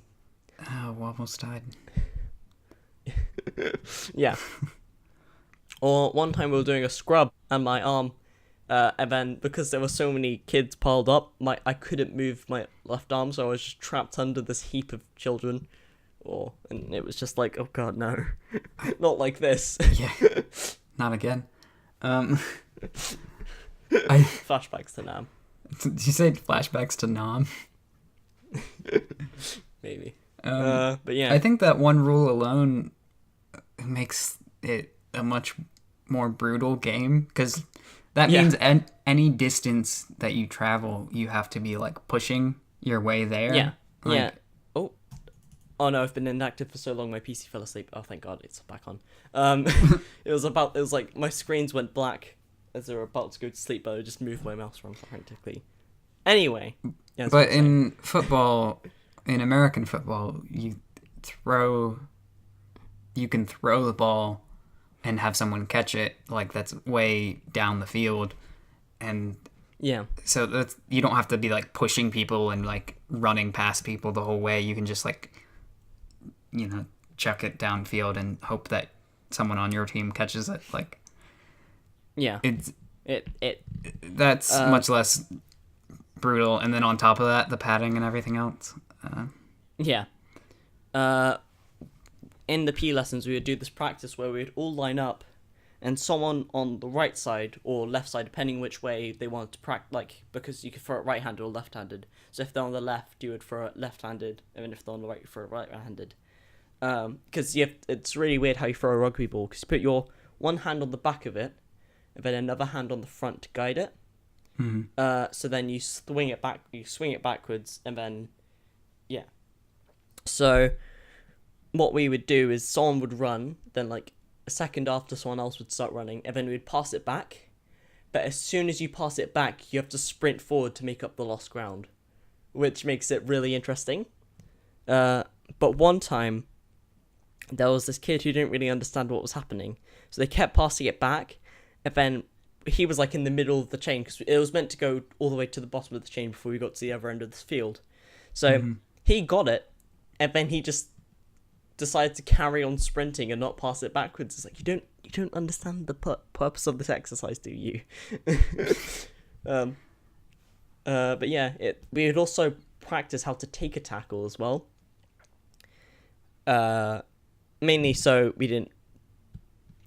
almost died. Yeah. Or one time we were doing a scrub, and my arm, and then because there were so many kids piled up, I couldn't move my left arm, so I was just trapped under this heap of children. And it was just like, oh god, no, not like this. Yeah, not again. Flashbacks to Nam. Did you say flashbacks to Nam? Maybe. But yeah, I think that one rule alone makes it a much more brutal game, because that means any distance that you travel, you have to be like pushing your way there. Yeah. Like, yeah. Oh no, I've been inactive for so long my PC fell asleep. Oh thank god, it's back on. It was like my screens went black as they were about to go to sleep, but I just moved my mouse around frantically. Anyway. Yeah, but in football, in American football, you can throw the ball and have someone catch it, like that's way down the field, and so that's, you don't have to be like pushing people and like running past people the whole way. You can just like, chuck it downfield and hope that someone on your team catches it. Like, that's much less brutal. And then on top of that, the padding and everything else. In the P lessons, we would do this practice where we'd all line up, and someone on the right side or left side, depending which way they wanted to practice, because you could throw it right-handed or left-handed. So if they're on the left, you would throw it left-handed, and then if they're on the right, you throw it right-handed. Because it's really weird how you throw a rugby ball, because you put your one hand on the back of it, and then another hand on the front to guide it. So then you swing it backwards, and then, yeah. So what we would do is someone would run, then like a second after someone else would start running, and then we'd pass it back. But as soon as you pass it back, you have to sprint forward to make up the lost ground, which makes it really interesting. But one time, there was this kid who didn't really understand what was happening. So they kept passing it back, and then he was like in the middle of the chain, because it was meant to go all the way to the bottom of the chain before we got to the other end of this field. So he got it, and then he just decided to carry on sprinting and not pass it backwards. It's like, you don't understand the purpose of this exercise, do you? But yeah, we would also practice how to take a tackle as well. Mainly so we didn't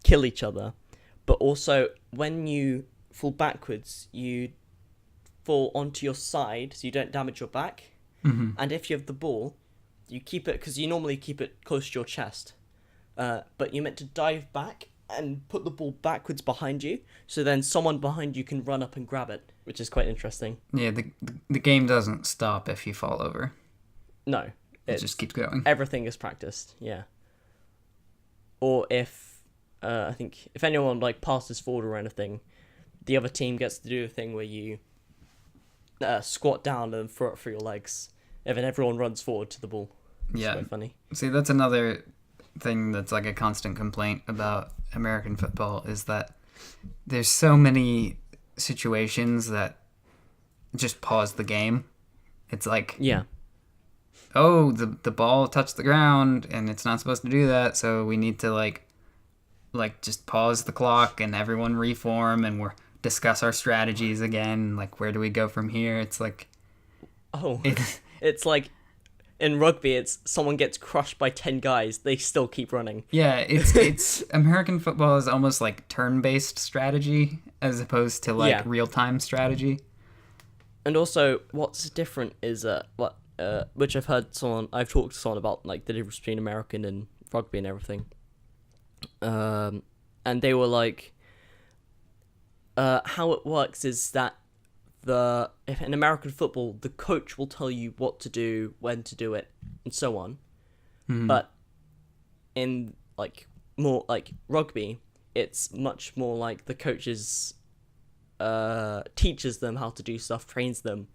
kill each other, but also when you fall backwards, you fall onto your side so you don't damage your back. And if you have the ball, you keep it, because you normally keep it close to your chest, but you're meant to dive back and put the ball backwards behind you, so then someone behind you can run up and grab it, which is quite interesting. Yeah, the game doesn't stop if you fall over. No. It just keeps going. Everything is practiced, yeah. Or if, I think, if anyone like passes forward or anything, the other team gets to do a thing where you squat down and throw it through your legs, and then everyone runs forward to the ball. It's quite funny. See, that's another thing that's like a constant complaint about American football, is that there's so many situations that just pause the game. It's like, yeah, oh, the ball touched the ground and it's not supposed to do that, so we need to like just pause the clock and everyone reform and we're discuss our strategies again, like where do we go from here. It's like, it's like in rugby, it's someone gets crushed by 10 guys, they still keep running. Yeah, it's American football is almost like turn-based strategy as opposed to like real-time strategy. And also, what's different is which I've talked to someone about, like the difference between American and rugby and everything. And they were like, how it works is that if in American football, the coach will tell you what to do, when to do it, and so on. But in like more like rugby, it's much more like the coaches teaches them how to do stuff, trains them,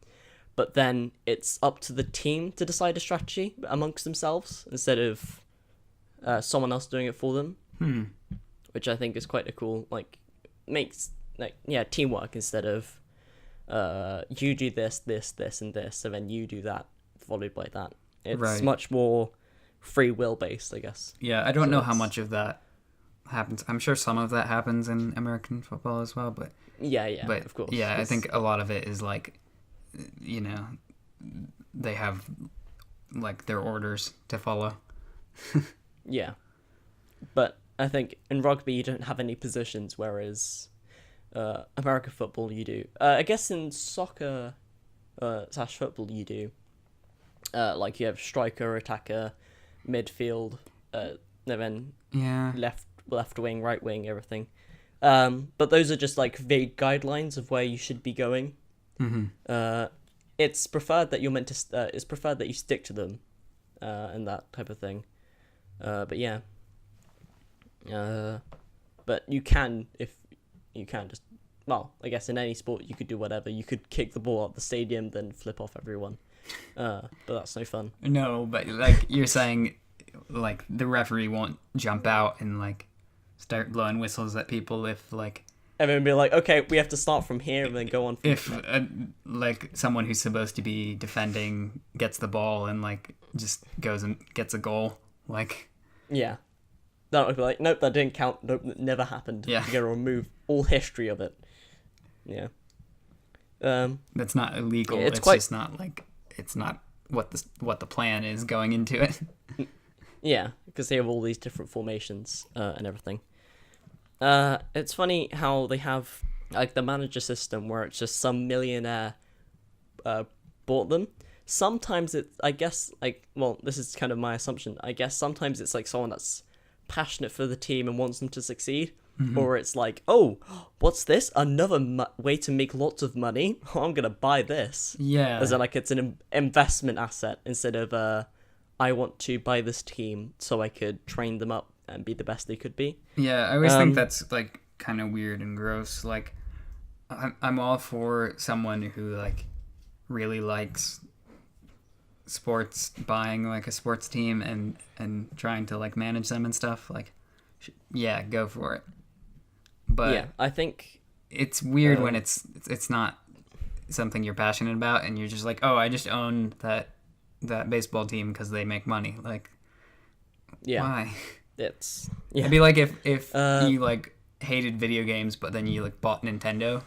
but then it's up to the team to decide a strategy amongst themselves instead of someone else doing it for them. Which I think is quite a cool, like, makes teamwork instead of you do this, and this, and then you do that, followed by that. It's much more free will based, I guess. Yeah, I don't know how much of that happens. I'm sure some of that happens in American football as well, but but of course. Yeah, I think a lot of it is like, you know, they have like their orders to follow. Yeah, but I think in rugby you don't have any positions, whereas American football you do. I guess in soccer / football you do. Like you have striker, attacker, midfield, and then left wing, right wing, everything. But those are just like vague guidelines of where you should be going. It's preferred that you're meant to. It's preferred that you stick to them, and that type of thing. But yeah. But you can just, well, I guess in any sport you could do whatever. You could kick the ball out the stadium, then flip off everyone. But that's no fun. No, but like you're saying, like the referee won't jump out and like start blowing whistles at people if like. And then be like, okay, we have to start from here and then go on. If like someone who's supposed to be defending gets the ball and like just goes and gets a goal, like. Yeah. That would be like, nope, that didn't count. Nope, that never happened. Yeah. You're gonna remove all history of it. Yeah. That's not illegal. Yeah, it's just not like, it's not what the plan is going into it. Yeah, because they have all these different formations and everything. It's funny how they have like the manager system where it's just some millionaire bought them. sometimes it, I guess, like, well, this is kind of my assumption. I guess sometimes it's like someone that's passionate for the team and wants them to succeed, or it's like, oh, what's this? Another way to make lots of money. I'm gonna buy this. Yeah. As in, like, it's an investment asset instead of I want to buy this team so I could train them up and be the best they could be. Yeah, I always think that's like kind of weird and gross. Like, I'm all for someone who like really likes sports, buying like a sports team and trying to like manage them and stuff. Like, yeah, go for it. But yeah, I think it's weird when it's not something you're passionate about and you're just like, oh, I just own that baseball team because they make money. Like, yeah, why? it's It'd be like if you like hated video games, but then you like bought Nintendo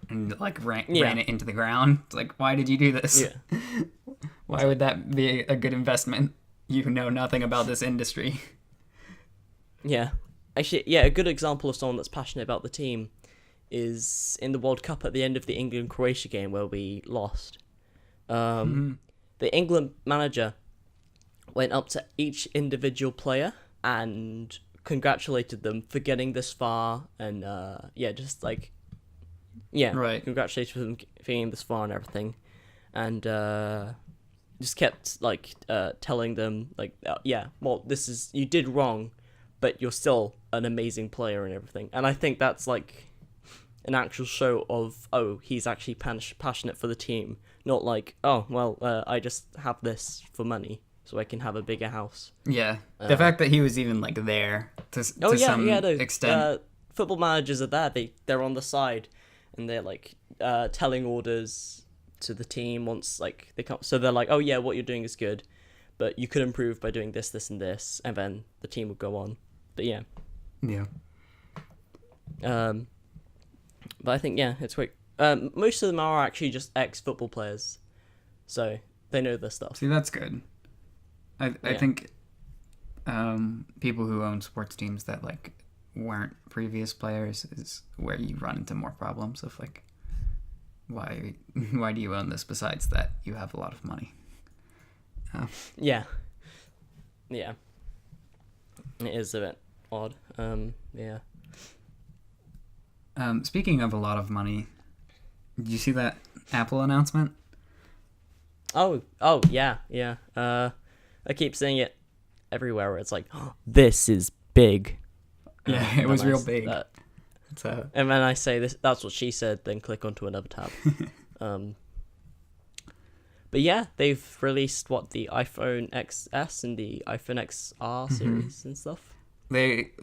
and like ran it into the ground. It's like, why did you do this? Yeah. Why would that be a good investment? You know nothing about this industry. Yeah. Actually, yeah, a good example of someone that's passionate about the team is in the World Cup at the end of the England-Croatia game where we lost. The England manager went up to each individual player and congratulated them for getting this far, and Right. congratulated them for getting this far and everything, and just kept like telling them like, well, this is, you did wrong, but you're still an amazing player and everything. And I think that's like an actual show of, oh, he's actually passionate for the team, not like, oh, well, I just have this for money so I can have a bigger house. Yeah, the fact that he was even like there to some extent. Football managers are there. They're on the side, and they're like telling orders to the team once like they come. So they're like, oh yeah, what you're doing is good, but you could improve by doing this, this, and this, and then the team would go on. But yeah. But I think it's quick. Most of them are actually just ex-football players, so they know their stuff. See, that's good. I think people who own sports teams that like weren't previous players is where you run into more problems of like, why do you own this besides that you have a lot of money? Yeah, it is a bit odd. Speaking of a lot of money, did you see that Apple announcement? Oh yeah. I keep seeing it everywhere where it's like, oh, this is big. Yeah, it was real big. And then I say this, that's what she said, then click onto another tab. But yeah, they've released the iPhone XS and the iPhone XR series and stuff. They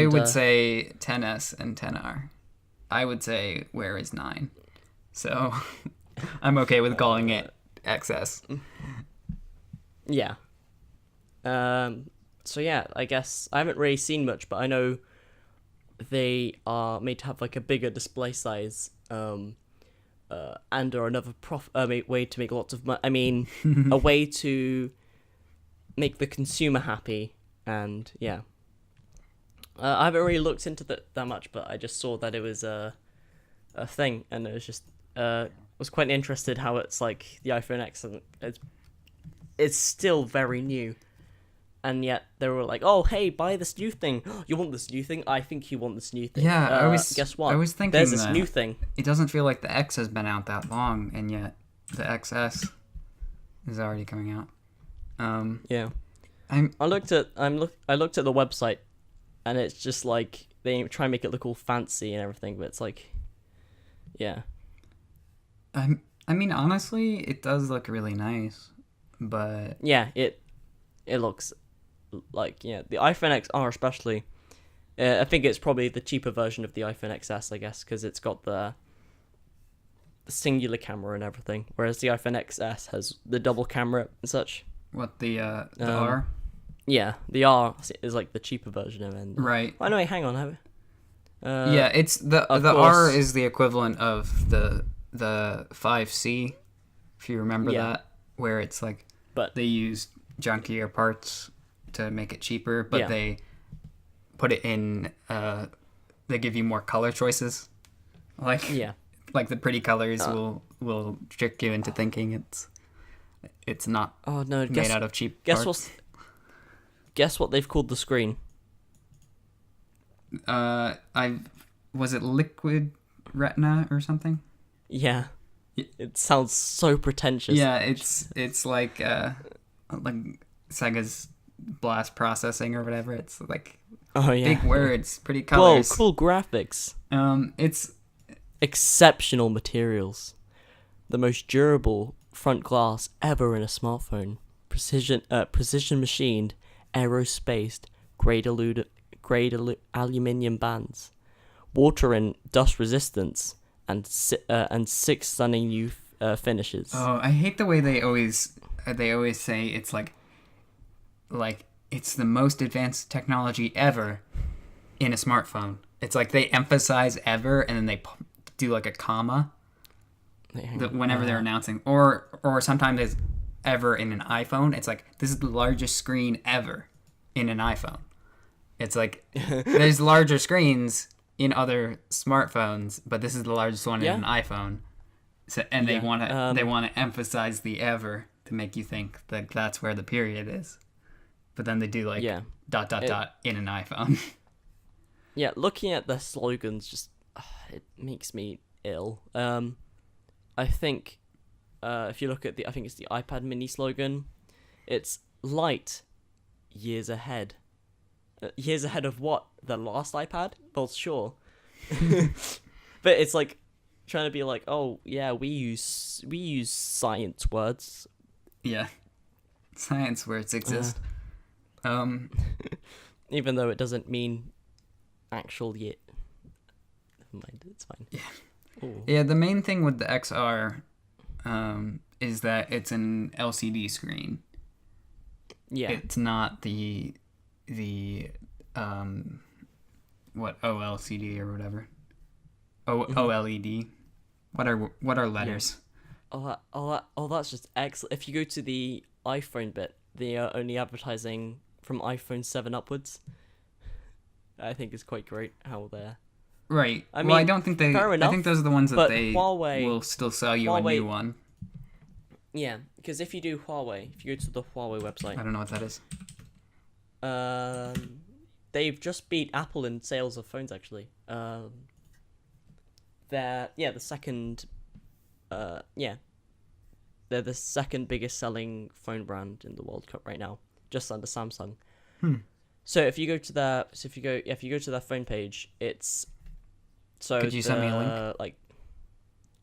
would say 10s and 10R. I would say, where is 9? So I'm okay with calling it XS. Yeah. So yeah, I guess I haven't really seen much, but I know they are made to have like a bigger display size, and are another way to make lots of money. I mean, a way to make the consumer happy, and yeah. I haven't really looked into that much, but I just saw that it was a thing, and it was just was quite interested how it's like the iPhone X, and it's still very new. And yet they were like, "Oh, hey, buy this new thing. You want this new thing? I think you want this new thing." Yeah, guess what? I was thinking there's this that new thing. It doesn't feel like the X has been out that long, and yet the XS is already coming out. Yeah, I looked at the website, and it's just like they try and make it look all fancy and everything, but it's like, yeah. I mean, honestly, it does look really nice, but yeah, it looks like, the iPhone XR especially. I think it's probably the cheaper version of the iPhone XS, I guess, because it's got the singular camera and everything, whereas the iPhone XS has the double camera and such. What, the R? Yeah, the R is like the cheaper version of it. Right. Oh, no, wait, hang on. Yeah, it's the course. R is the equivalent of the 5C, if you remember that, where it's like, but they used junkier parts to make it cheaper, but they put it in, they give you more color choices. Like the pretty colors will trick you into thinking it's It's not Oh no! made out of cheap Guess parts. Guess what they've called the screen? Was it liquid retina or something? Yeah. It sounds so pretentious. Yeah, it's like Sega's blast processing or whatever. It's like Oh yeah. big words, pretty Whoa! colors. Cool graphics. It's Exceptional materials. The most durable front glass ever in a smartphone. Precision machined, aerospaced, grade aluminium bands. Water and dust resistance, and 6 stunning new finishes. Oh, I hate the way they always say it's like it's the most advanced technology ever in a smartphone. It's like they emphasize ever and then they do like a comma whenever they're announcing, or sometimes it's ever in an iPhone. It's like, this is the largest screen ever in an iPhone. It's like there's larger screens in other smartphones, but this is the largest one in an iPhone. So, and they want to emphasize the ever to make you think that that's where the period is. But then they do like dot in an iPhone. Yeah, looking at the slogans just it makes me ill. I think if you look at I think it's the iPad mini slogan, it's light years ahead. Years ahead of what? The last iPad? Well, sure. But it's like trying to be like, oh yeah, we use science words. Yeah, science words exist. Even though it doesn't mean actual yet. Never mind, it's fine. Yeah. Ooh. Yeah, the main thing with the XR is that it's an LCD screen. Yeah. It's not the what OLCD or whatever. OLED. What are letters? That's just excellent. If you go to the iPhone bit, they are only advertising from iPhone 7 upwards. I think it's quite great how they're... Right. I don't think they... fair enough, I think those are the ones that they Huawei, will still sell you a new one. Yeah, because if you do Huawei, if you go to the Huawei website... I don't know what that is. They've just beat Apple in sales of phones, actually. They're the second... They're the second biggest selling phone brand in the World Cup right now, just under Samsung. So if you go to their phone page, it's Could you send me a link?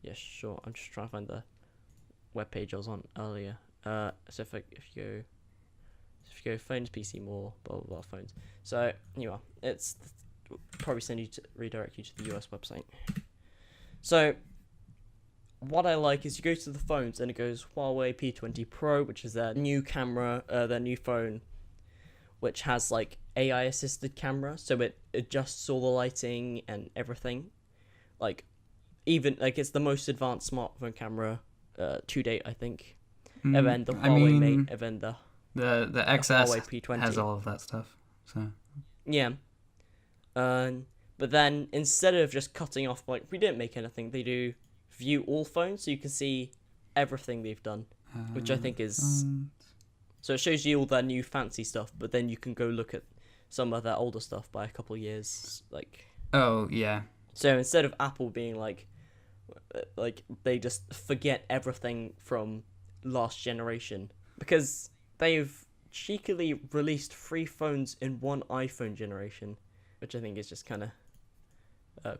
Yeah, sure. I'm just trying to find the web page I was on earlier. So if you go phones, PC, more, blah blah blah, phones. So you are. It's probably redirect you to the US website. So what I like is you go to the phones and it goes Huawei P20 Pro, which is their new camera, their new phone, which has like AI assisted camera, so it adjusts all the lighting and everything. Like even like it's the most advanced smartphone camera to date, I think. And then the Huawei Mate, and then the XS Huawei P20 has all of that stuff. So yeah. But then instead of just cutting off, like, we didn't make anything, they do view all phones, so you can see everything they've done, which I think is... So it shows you all their new fancy stuff, but then you can go look at some of their older stuff by a couple of years, like... Oh, yeah. So instead of Apple being like they just forget everything from last generation, because they've cheekily released 3 phones in one iPhone generation, which I think is just kind of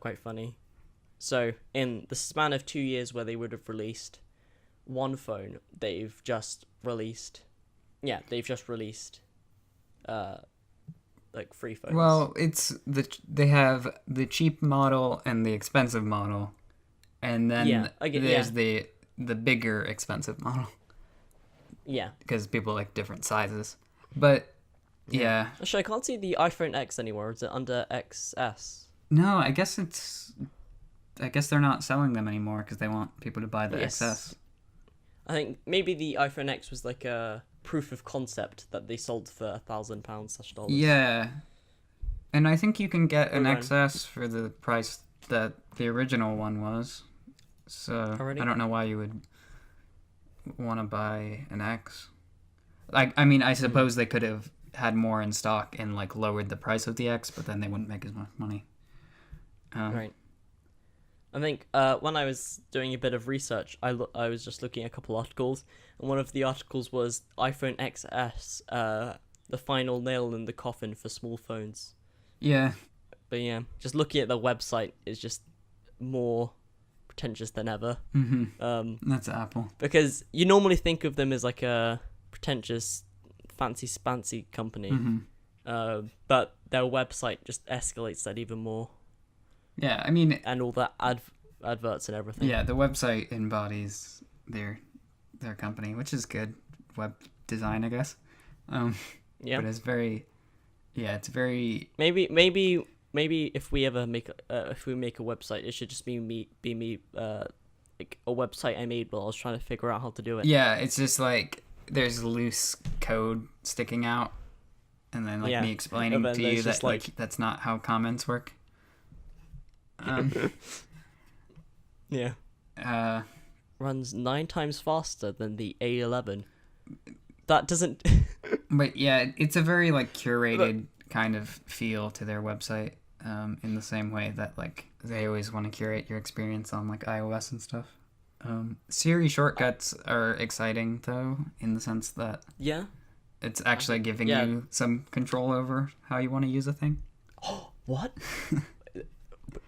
quite funny. So in the span of 2 years where they would have released one phone, they've just released like 3 phones. Well, they have the cheap model and the expensive model, and then there's the bigger expensive model. Yeah. Because people like different sizes. But yeah. Actually, I can't see the iPhone X anymore. Is it under XS? No, I guess they're not selling them anymore because they want people to buy the XS. I think maybe the iPhone X was like a proof of concept that they sold for $1,000 / Yeah. And I think you can get an XS for the price that the original one was. So I don't know why you would want to buy an X. I mean, I suppose they could have had more in stock and like lowered the price of the X, but then they wouldn't make as much money. Right. I think when I was doing a bit of research, I was just looking at a couple articles, and one of the articles was iPhone XS, the final nail in the coffin for small phones. Yeah. But yeah, just looking at the website is just more pretentious than ever. That's Apple. Because you normally think of them as like a pretentious, fancy company, but their website just escalates that even more. Yeah, I mean, and all the adverts and everything. Yeah, the website embodies their company, which is good web design, I guess. Yeah, but it's very, it's very. Maybe if we ever make a website, it should just be me like a website I made while I was trying to figure out how to do it. Yeah, it's just like there's loose code sticking out, and then me explaining to you that like that's not how comments work. Yeah. Runs 9 times faster than the A11. That doesn't. But yeah, it's a very like curated kind of feel to their website. In the same way that like they always want to curate your experience on like iOS and stuff. Siri shortcuts are exciting though, in the sense that it's actually giving you some control over how you want to use a thing. What?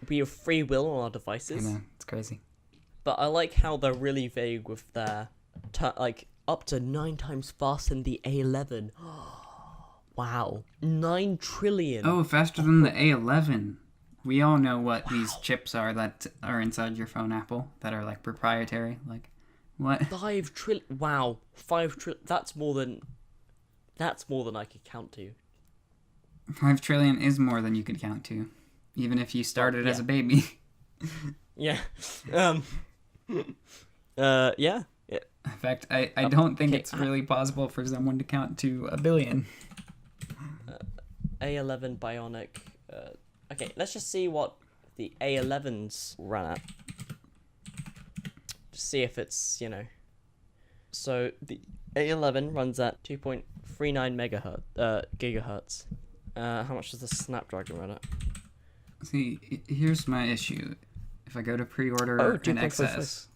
We have free will on our devices. I know, it's crazy. But I like how they're really vague with their like up to 9 times faster than the A11. Wow, 9 trillion. Oh, faster than the A11. We all know what these chips are that are inside your phone, Apple, that are like proprietary. Like, what? 5 trillion. Wow, 5 trillion. That's more than I could count to. 5 trillion is more than you could count to, even if you started as a baby. Yeah. Yeah. In fact, I don't think it's really possible for someone to count to 1 billion. A11 Bionic. Okay, let's just see what the A11s run at. Just see if it's, So the A11 runs at 2.39 gigahertz. How much does the Snapdragon run at? See, here's my issue. If I go to pre-order an XS,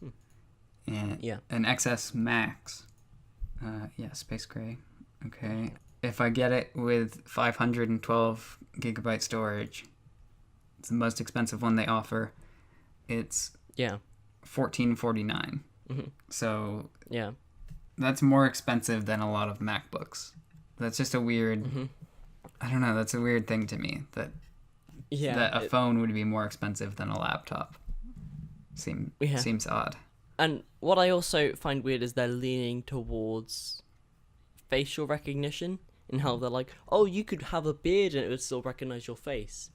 an XS Max, Space Gray, okay. If I get it with 512 gigabyte storage, it's the most expensive one they offer. It's $1449. So that's more expensive than a lot of MacBooks. That's just a weird. I don't know. That's a weird thing to me that a phone would be more expensive than a laptop. Seems odd. And what I also find weird is they're leaning towards facial recognition. And how they're like, oh, you could have a beard and it would still recognize your face.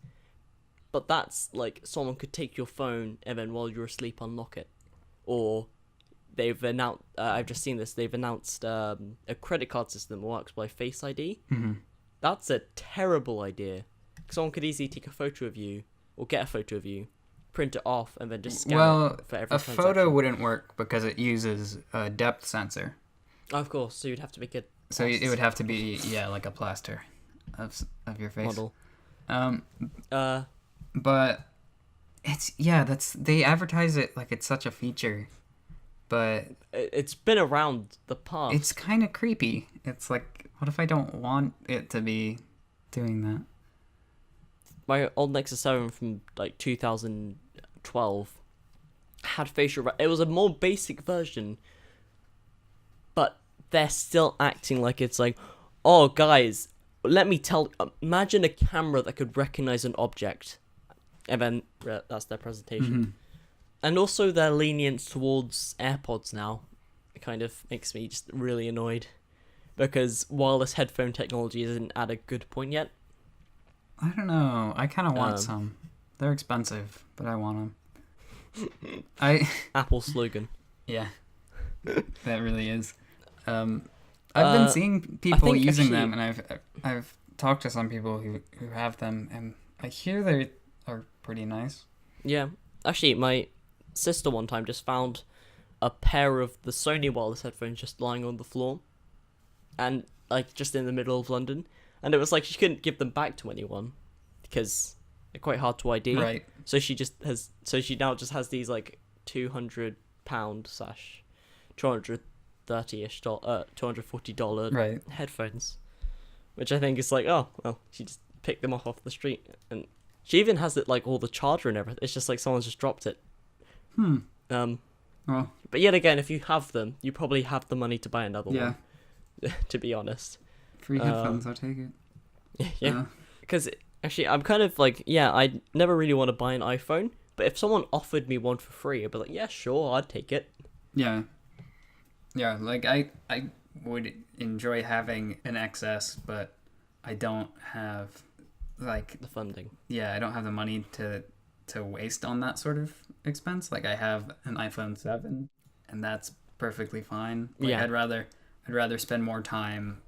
But that's like someone could take your phone and then while you're asleep unlock it. Or they've announced, I've just seen this, they've announced a credit card system that works by Face ID. That's a terrible idea. Someone could easily take a photo of you or get a photo of you, print it off and then just scan it for every transaction. Photo wouldn't work because it uses a depth sensor. Of course, so you'd have to make it. So it would have to be like a plaster of your face. Model. But it's they advertise it like it's such a feature, but it's been around the past. It's kind of creepy. It's like, what if I don't want it to be doing that? My old Nexus 7 from like 2012 had facial. It was a more basic version, but they're still acting like it's like, oh guys, let me tell. Imagine a camera that could recognize an object, and then that's their presentation. And also their lenience towards AirPods now, it kind of makes me just really annoyed, because wireless headphone technology isn't at a good point yet. I don't know. I kind of want some. They're expensive, but I want them. Apple slogan. Yeah, that really is. I've been seeing people using them, and I've talked to some people who have them, and I hear they are pretty nice. Yeah, actually, my sister one time just found a pair of the Sony wireless headphones just lying on the floor, and like just in the middle of London, and it was like she couldn't give them back to anyone because they're quite hard to ID. Right. So she now just has these like £200 slash $230-ish $240 Right. headphones, which I think is like, oh well, she just picked them off the street, and she even has it like all the charger and everything. It's just like someone's just dropped it. Well, But yet again, if you have them, you probably have the money to buy another yeah. one. To be honest. Free headphones, I'll take it. Yeah. Because actually, I'm kind of like, yeah, I never really want to buy an iPhone, but if someone offered me one for free, I'd be like, yeah, sure, I'd take it. Yeah. Yeah, like I would enjoy having an XS, but I don't have like The funding. Yeah, I don't have the money to waste on that sort of expense. Like I have an iPhone 7 and that's perfectly fine. Like, Yeah. I'd rather spend more time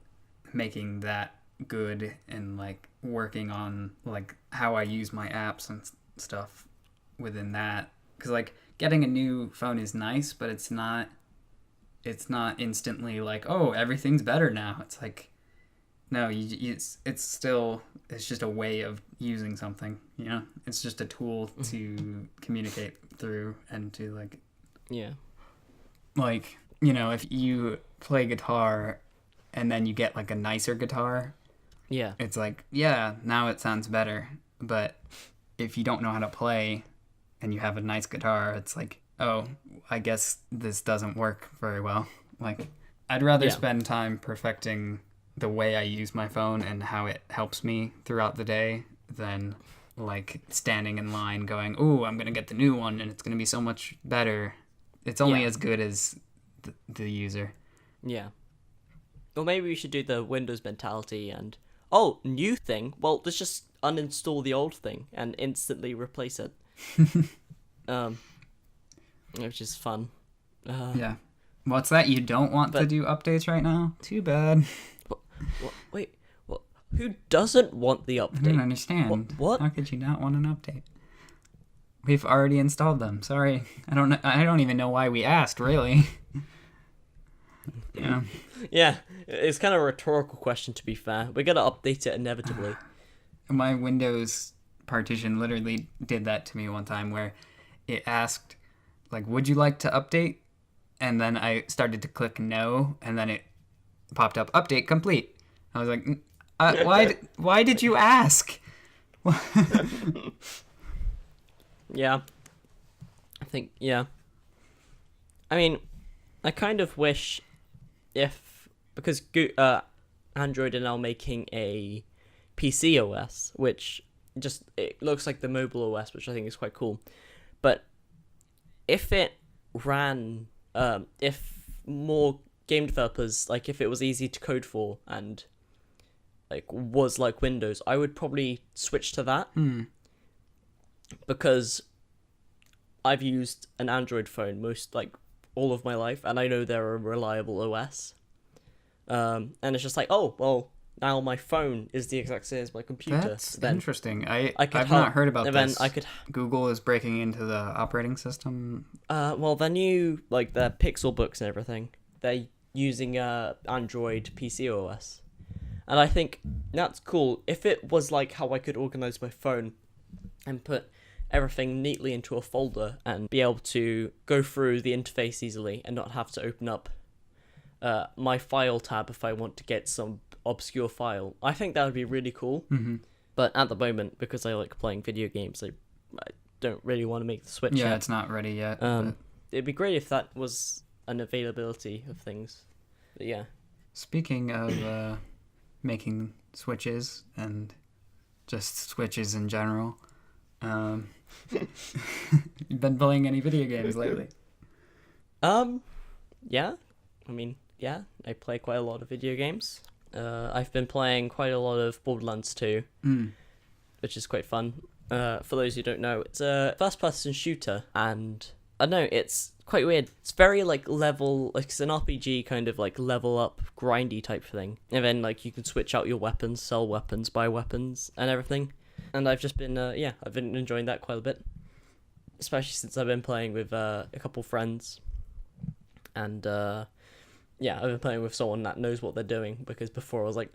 making that good and like working on like how I use my apps and stuff within that, cuz like getting a new phone is nice, but it's not instantly like, oh, everything's better now. It's like, no, it's just a way of using something, you know? It's just a tool to communicate through and to like, Yeah. like, you know, if you play guitar and then you get like a nicer guitar, Yeah. it's like, yeah, now it sounds better. But if you don't know how to play and you have a nice guitar, it's like, oh, I guess this doesn't work very well. Like, I'd rather spend time perfecting the way I use my phone and how it helps me throughout the day than like standing in line going, oh, I'm going to get the new one and it's going to be so much better. It's only as good as the user. Yeah. Or maybe we should do the Windows mentality and, oh, new thing. Well, let's just uninstall the old thing and instantly replace it. Which is fun. Yeah. What's that? You don't want to do updates right now? Too bad. Wait, what? Who doesn't want the update? I don't understand. What? How could you not want an update? We've already installed them. Sorry. I don't even know why we asked, really. Yeah. Yeah, it's kind of a rhetorical question, to be fair. We're going to update it inevitably. My Windows partition literally did that to me one time where it asked, like, would you like to update? And then I started to click no, and then it popped up, update complete. I was like, why did you ask? Yeah. I think, yeah. I mean, I kind of wish because Android are now making a PC OS, which it looks like the mobile OS, which I think is quite cool. But if it ran, if more game developers, like if it was easy to code for and like was like Windows, I would probably switch to that. Because I've used an Android phone all of my life, and I know they're a reliable OS. And it's just like, oh, well, now my phone is the exact same as my computer. That's interesting. I've help, not heard about then this. I could. Google is breaking into the operating system. Well, their new their Pixel books and everything, they're using Android PC OS, and I think that's cool. If it was like how I could organize my phone and put everything neatly into a folder and be able to go through the interface easily and not have to open up my file tab if I want to get some obscure file, I think that would be really cool. But at the moment, because I like playing video games, I don't really want to make the switch yet. It's not ready yet. It'd be great if that was an availability of things. But yeah. Speaking of making switches and just switches in general, you've been playing any video games lately? Yeah. I mean, yeah, I play quite a lot of video games. I've been playing quite a lot of Borderlands 2, which is quite fun. For those who don't know, it's a first-person shooter, and I don't know, it's quite weird. It's very it's an RPG kind of like level up, grindy type thing. And then you can switch out your weapons, sell weapons, buy weapons, and everything. And I've just been, I've been enjoying that quite a bit, especially since I've been playing with a couple friends. And yeah, I've been playing with someone that knows what they're doing, because before I was like,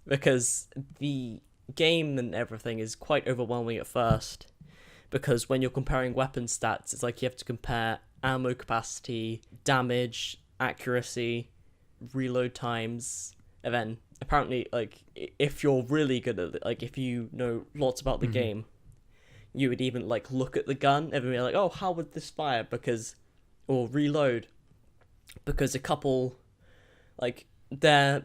because the game and everything is quite overwhelming at first, because when you're comparing weapon stats, it's like you have to compare ammo capacity, damage, accuracy, reload times, and then apparently, like, if you're really good at it, like, if you know lots about the game, you would even, like, look at the gun and be like, oh, how would this fire? Or reload, because a couple, like, because,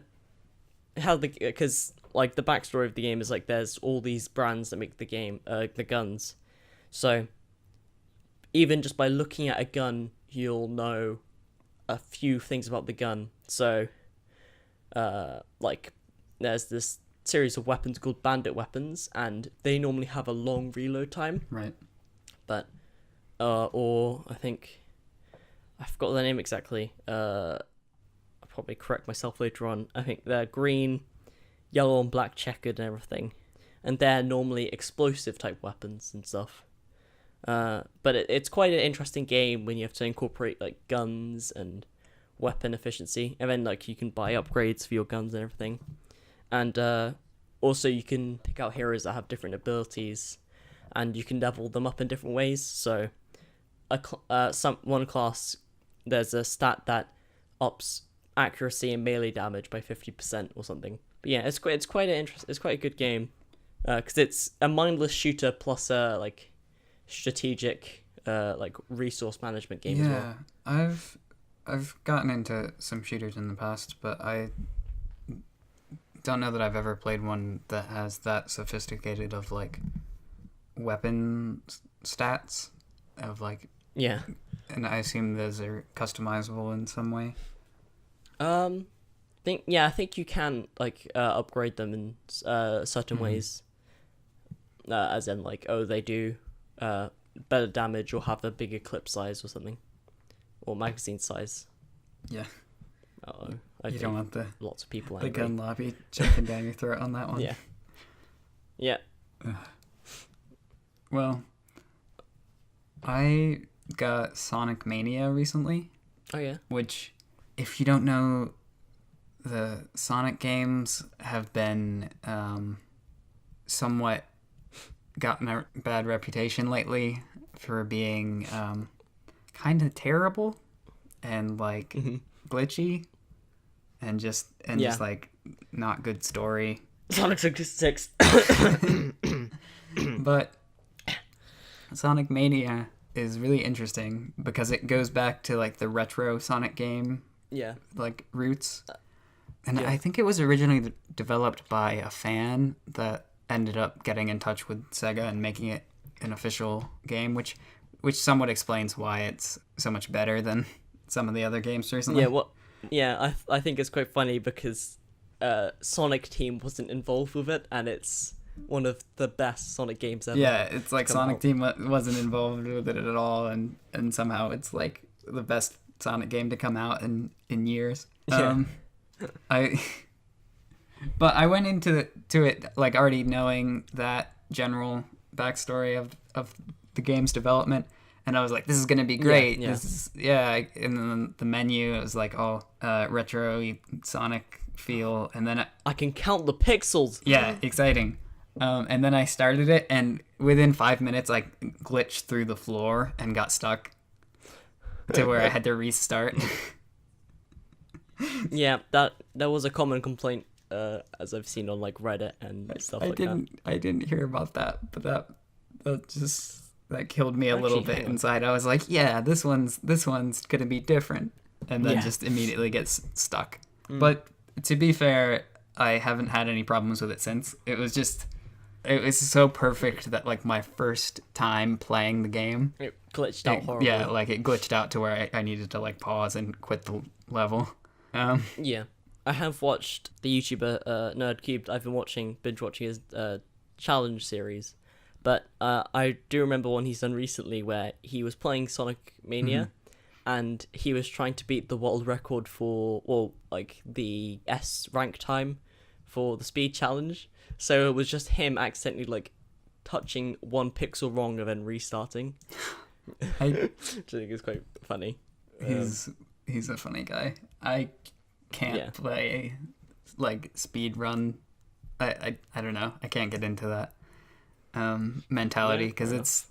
like, the backstory of the game is, like, there's all these brands that make the game, the guns, so even just by looking at a gun, you'll know a few things about the gun. So, like, there's this series of weapons called bandit weapons, and they normally have a long reload time. Right. But, or I think, I forgot the name exactly. I'll probably correct myself later on. I think they're green, yellow, and black checkered and everything. And they're normally explosive type weapons and stuff. But it's quite an interesting game when you have to incorporate, like, guns and weapon efficiency, and then, like, you can buy upgrades for your guns and everything, and also you can pick out heroes that have different abilities, and you can level them up in different ways. So one class, there's a stat that ups accuracy and melee damage by 50% or something. But yeah, it's quite a good game, because it's a mindless shooter plus a, like, strategic like, resource management game as well. Yeah, I've gotten into some shooters in the past, but I don't know that I've ever played one that has that sophisticated of, like, weapon stats of, like, Yeah. and I assume those are customizable in some way. I think you can, like, upgrade them in certain ways, as in, like, they do better damage or have a bigger clip size or something, or magazine size. Yeah. I don't want lots of people the angry. gun lobby jumping down your throat on that one. Yeah. Yeah. Well, I got Sonic Mania recently. Oh yeah. Which, if you don't know, the Sonic games have been somewhat gotten a bad reputation lately for being kind of terrible and, like, glitchy and just like not good story. Sonic 66. But Sonic Mania is really interesting because it goes back to, like, the retro Sonic game, like, roots. And I think it was originally developed by a fan that ended up getting in touch with Sega and making it an official game, which somewhat explains why it's so much better than some of the other games recently. I think it's quite funny because Sonic Team wasn't involved with it, and it's one of the best Sonic games ever. Yeah, it's like Sonic Team wasn't involved with it at all, and like it's like the best Sonic game to come out in years. Yeah. But I went into it like already knowing that general backstory of the game's development, and I was like, this is gonna be great. Yeah. And then the menu, it was like all retro Sonic feel, and then I can count the pixels. Yeah, exciting. And then I started it, and within 5 minutes, I glitched through the floor and got stuck to where I had to restart. Yeah, that was a common complaint, as I've seen on, like, Reddit and stuff like that. I didn't hear about that, but that killed me a little bit inside. I was like, yeah, this one's gonna be different, and then just immediately gets stuck. But to be fair, I haven't had any problems with it since. It was so perfect that, like, my first time playing the game, It glitched out horribly. Yeah, like, it glitched out to where I needed to, like, pause and quit the level. Yeah, I have watched the YouTuber Nerdcubed. I've been binge watching his challenge series, but I do remember one he's done recently where he was playing Sonic Mania, and he was trying to beat the world record for, well, like, the S rank time for the speed challenge. So it was just him accidentally, like, touching one pixel wrong and then restarting. Which I think is quite funny. He's a funny guy. I can't play like speed run. I don't know. I can't get into that mentality because it's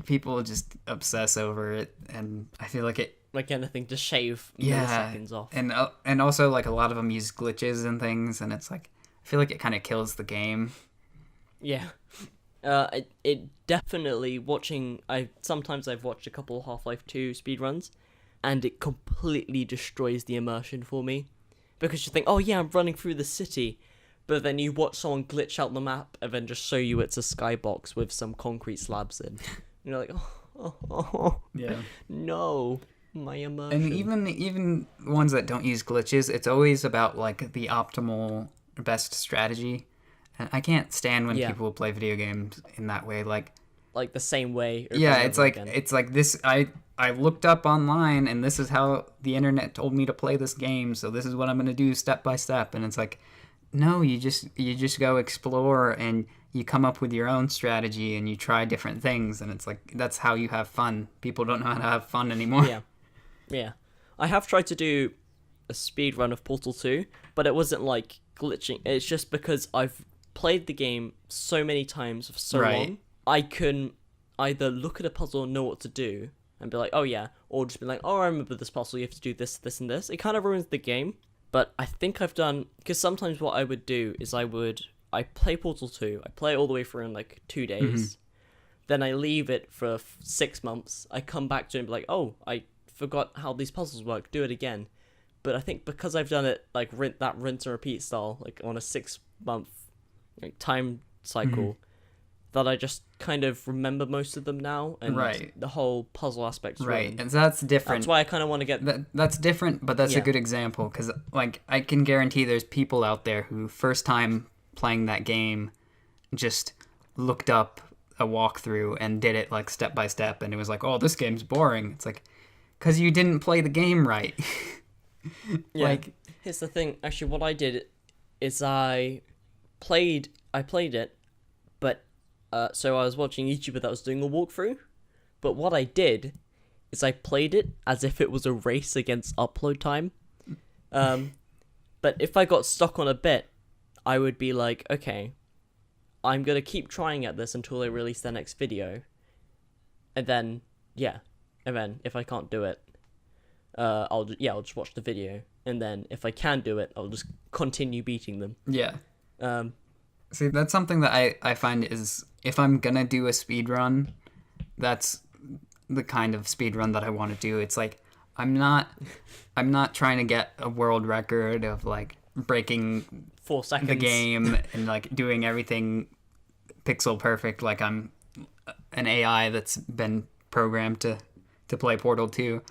people just obsess over it, and I feel like it. Like anything to shave milliseconds off. And also like a lot of them use glitches and things, and it's like I feel like it kind of kills the game. Yeah. It definitely watching. Sometimes I've watched a couple of Half-Life 2 speedruns, and it completely destroys the immersion for me, because you think, oh yeah, I'm running through the city, but then you watch someone glitch out the map and then just show you it's a skybox with some concrete slabs in. And you're like, Yeah. No. My immersion. And even ones that don't use glitches, it's always about like the optimal best strategy. And I can't stand when people play video games in that way, like the same way. It's like this. I looked up online, and this is how the internet told me to play this game. So this is what I'm gonna do step by step. And it's like, no, you just go explore and you come up with your own strategy and you try different things. And it's like that's how you have fun. People don't know how to have fun anymore. Yeah, I have tried to do a speed run of Portal 2, but it wasn't like glitching. It's just because I've played the game so many times for so long, I can either look at a puzzle and know what to do and be like, oh yeah, or just be like, oh, I remember this puzzle, you have to do this, this, and this. It kind of ruins the game, but I think I've done, because sometimes what I would do is I play Portal 2, I play it all the way through in like 2 days, then I leave it for 6 months, I come back to it and be like, oh, I forgot how these puzzles work, do it again. But I think because I've done it like that rinse and repeat style, like on a 6-month like time cycle, that I just kind of remember most of them now, and the whole puzzle aspect's ruined. And that's different. That's why I kind of want to get that's different, but that's a good example, because like I can guarantee there's people out there who first time playing that game just looked up a walkthrough and did it like step by step, and it was like, oh, this game's boring. It's like, because you didn't play the game right. Like, here's the thing. Actually, what I did is I played it, but so I was watching a YouTuber that was doing a walkthrough. But what I did is I played it as if it was a race against upload time. But if I got stuck on a bit, I would be like, okay, I'm gonna keep trying at this until they release their next video, and then if I can't do it, I'll just watch the video, and then if I can do it, I'll just continue beating them. Yeah. See, that's something that I find is, if I'm gonna do a speed run, that's the kind of speed run that I want to do. It's like I'm not trying to get a world record of like breaking 4 seconds the game and like doing everything pixel perfect, like I'm an AI that's been programmed to play Portal 2.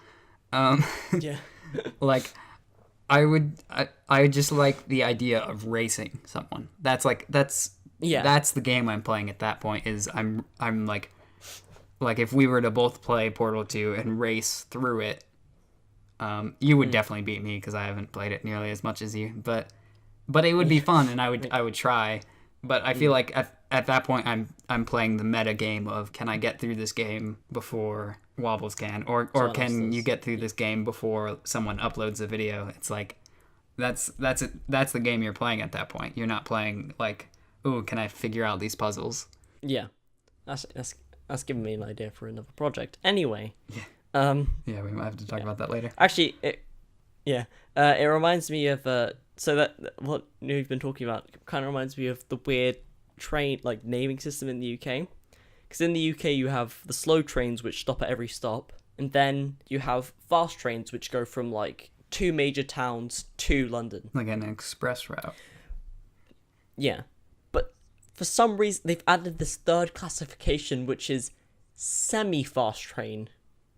Like I just like the idea of racing someone. That's the game I'm playing at that point. Is I'm like if we were to both play Portal 2 and race through it, you would definitely beat me because I haven't played it nearly as much as you. But it would be fun, and I would try. But I feel like at that point I'm playing the meta game of, can I get through this game before Wobbles can, or can you get through this game before someone uploads a video? It's like that's the game you're playing at that point. You're not playing like, ooh, can I figure out these puzzles? Yeah, that's giving me an idea for another project. Anyway, we might have to talk about that later. Actually, it reminds me of so that what you've been talking about kind of reminds me of the weird train like naming system in the UK. Because in the UK you have the slow trains which stop at every stop, and then you have fast trains which go from like 2 major towns to London. Like an express route. Yeah. But for some reason they've added this third classification which is semi-fast train.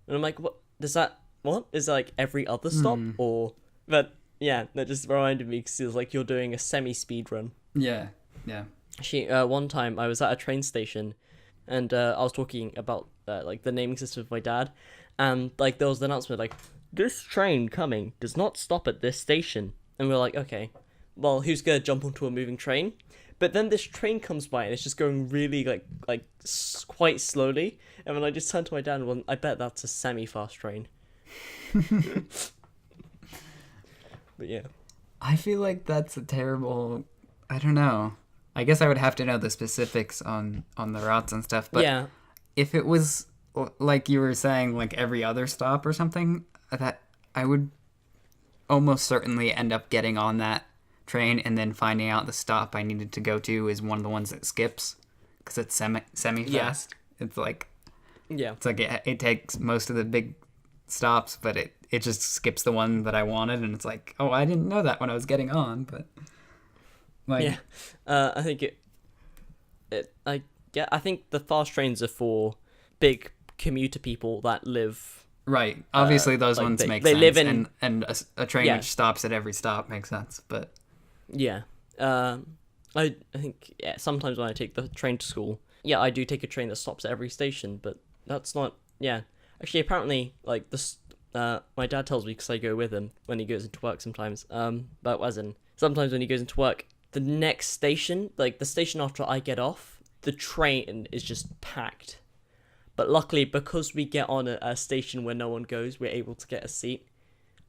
And I'm like, what is that like every other stop? Or but yeah, that just reminded me because it's like you're doing a semi-speed run. Yeah. Actually, one time I was at a train station, and I was talking about like the naming system with my dad, and like there was the announcement like, this train coming does not stop at this station, and we were like, okay, well, who's gonna jump onto a moving train? But then this train comes by and it's just going really like quite slowly, and when I just turned to my dad and went, I bet that's a semi-fast train. But yeah. I feel like that's a terrible. I don't know. I guess I would have to know the specifics on the routes and stuff. But Yeah. if it was like you were saying, like every other stop or something, that I would almost certainly end up getting on that train and then finding out the stop I needed to go to is one of the ones that skips because it's semi fast. It's like it takes most of the big stops, but it just skips the one that I wanted, and it's like, oh, I didn't know that when I was getting on, but like Yeah. I think I think the fast trains are for big commuter people that live. right. Obviously, those like ones make they sense, live in- and a train Yeah. which stops at every stop makes sense, but Yeah. I think sometimes when I take the train to school, I do take a train that stops at every station, but that's not. Yeah. Actually, apparently, like this. My dad tells me because I go with him when he goes into work sometimes. But as in sometimes when he goes into work, the next station, like the station after I get off, the train is just packed. But luckily, because we get on a station where no one goes, we're able to get a seat.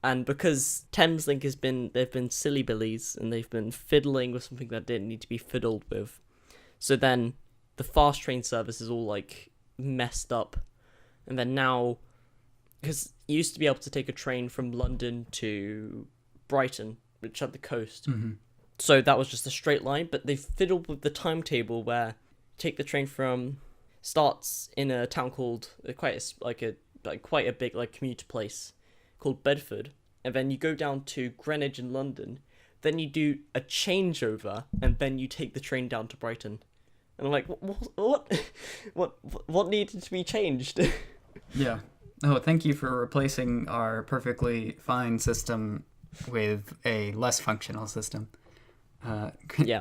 And because Thameslink they've been silly billies and they've been fiddling with something that didn't need to be fiddled with. So then the fast train service is all like messed up. And then now, because you used to be able to take a train from London to Brighton, which had the coast. So that was just a straight line, but they fiddled with the timetable where take the train from starts in a town called quite a big like commuter place called Bedford, and then you go down to Greenwich in London, then you do a changeover, and then you take the train down to Brighton. And I'm like, what needed to be changed? yeah. Oh, thank you for replacing our perfectly fine system with a less functional system.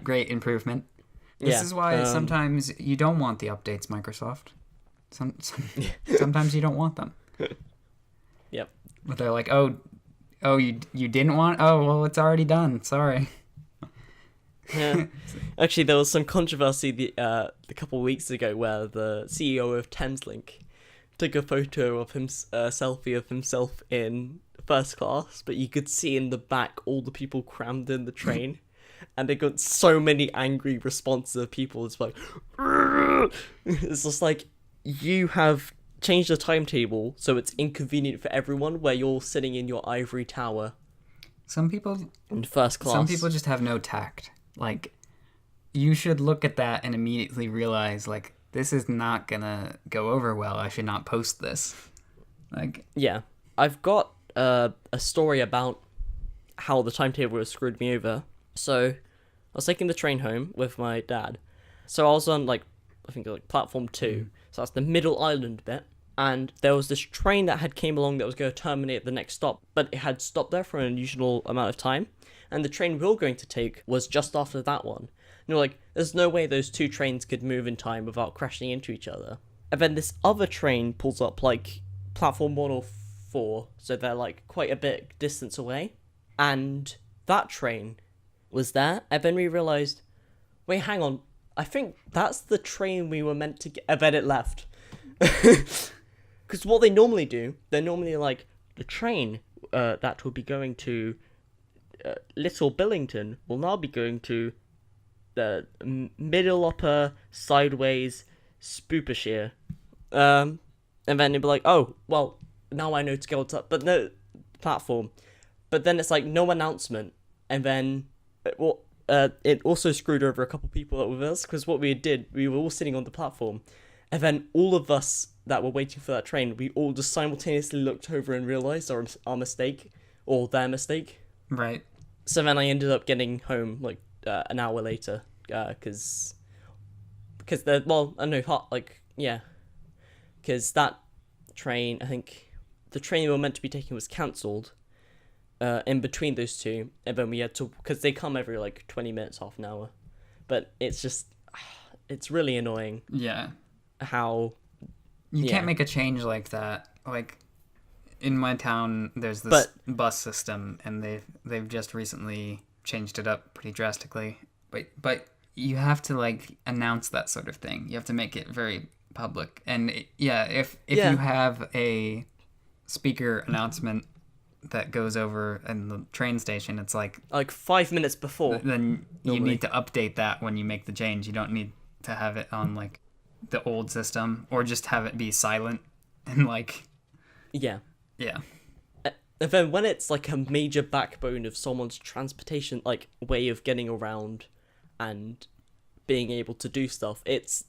Great improvement. This is why sometimes you don't want the updates, Microsoft. Sometimes you don't want them. Yep. But they're like, oh, you didn't want? Oh, well, it's already done. Sorry. Yeah. Actually, there was some controversy a couple of weeks ago where the CEO of Thameslink took a photo of selfie of himself in first class, but you could see in the back all the people crammed in the train, and they got so many angry responses of people. It's like, it's just like, you have changed the timetable so it's inconvenient for everyone where you're sitting in your ivory tower Some people in first class. Some people just have no tact. Like, you should look at that and immediately realize, like, this is not gonna go over well. I should not post this. Like, Yeah. I've got a story about how the timetable has screwed me over. So, I was taking the train home with my dad. So I was on, I think, platform 2. So that's the middle island bit. And there was this train that had came along that was going to terminate at the next stop, but it had stopped there for an unusual amount of time. And the train we were going to take was just after that one. And we're like, there's no way those two trains could move in time without crashing into each other. And then this other train pulls up, platform 1 or 4, so they're, quite a bit distance away. And that train was there, and then we realised, wait, hang on, I think that's the train we were meant to get, and then it left. Because what they normally do, they're normally the train that will be going to Little Billington will now be going to the middle upper sideways Spoopershire. And then it'll be like, oh, well, now I know to go to, but no, platform. But then it's no announcement, and then it also screwed over a couple people that were with us, because what we did, we were all sitting on the platform, and then all of us that were waiting for that train, we all just simultaneously looked over and realised our mistake, or their mistake. right. So then I ended up getting home an hour later, because because that train, I think the train we were meant to be taking was cancelled in between those two, and then we had to, because they come every 20 minutes, half an hour, but it's just, it's really annoying Yeah. how You Yeah. can't make a change like that. In my town, there's this bus system, and they've just recently changed it up pretty drastically. But you have to announce that sort of thing. You have to make it very public. And if you have a speaker announcement that goes over in the train station, it's like 5 minutes before. then you normally. need to update that when you make the change. You don't need to have it on like the old system, or just have it be silent and like Yeah. yeah. And then when it's like a major backbone of someone's transportation, like way of getting around and being able to do stuff, it's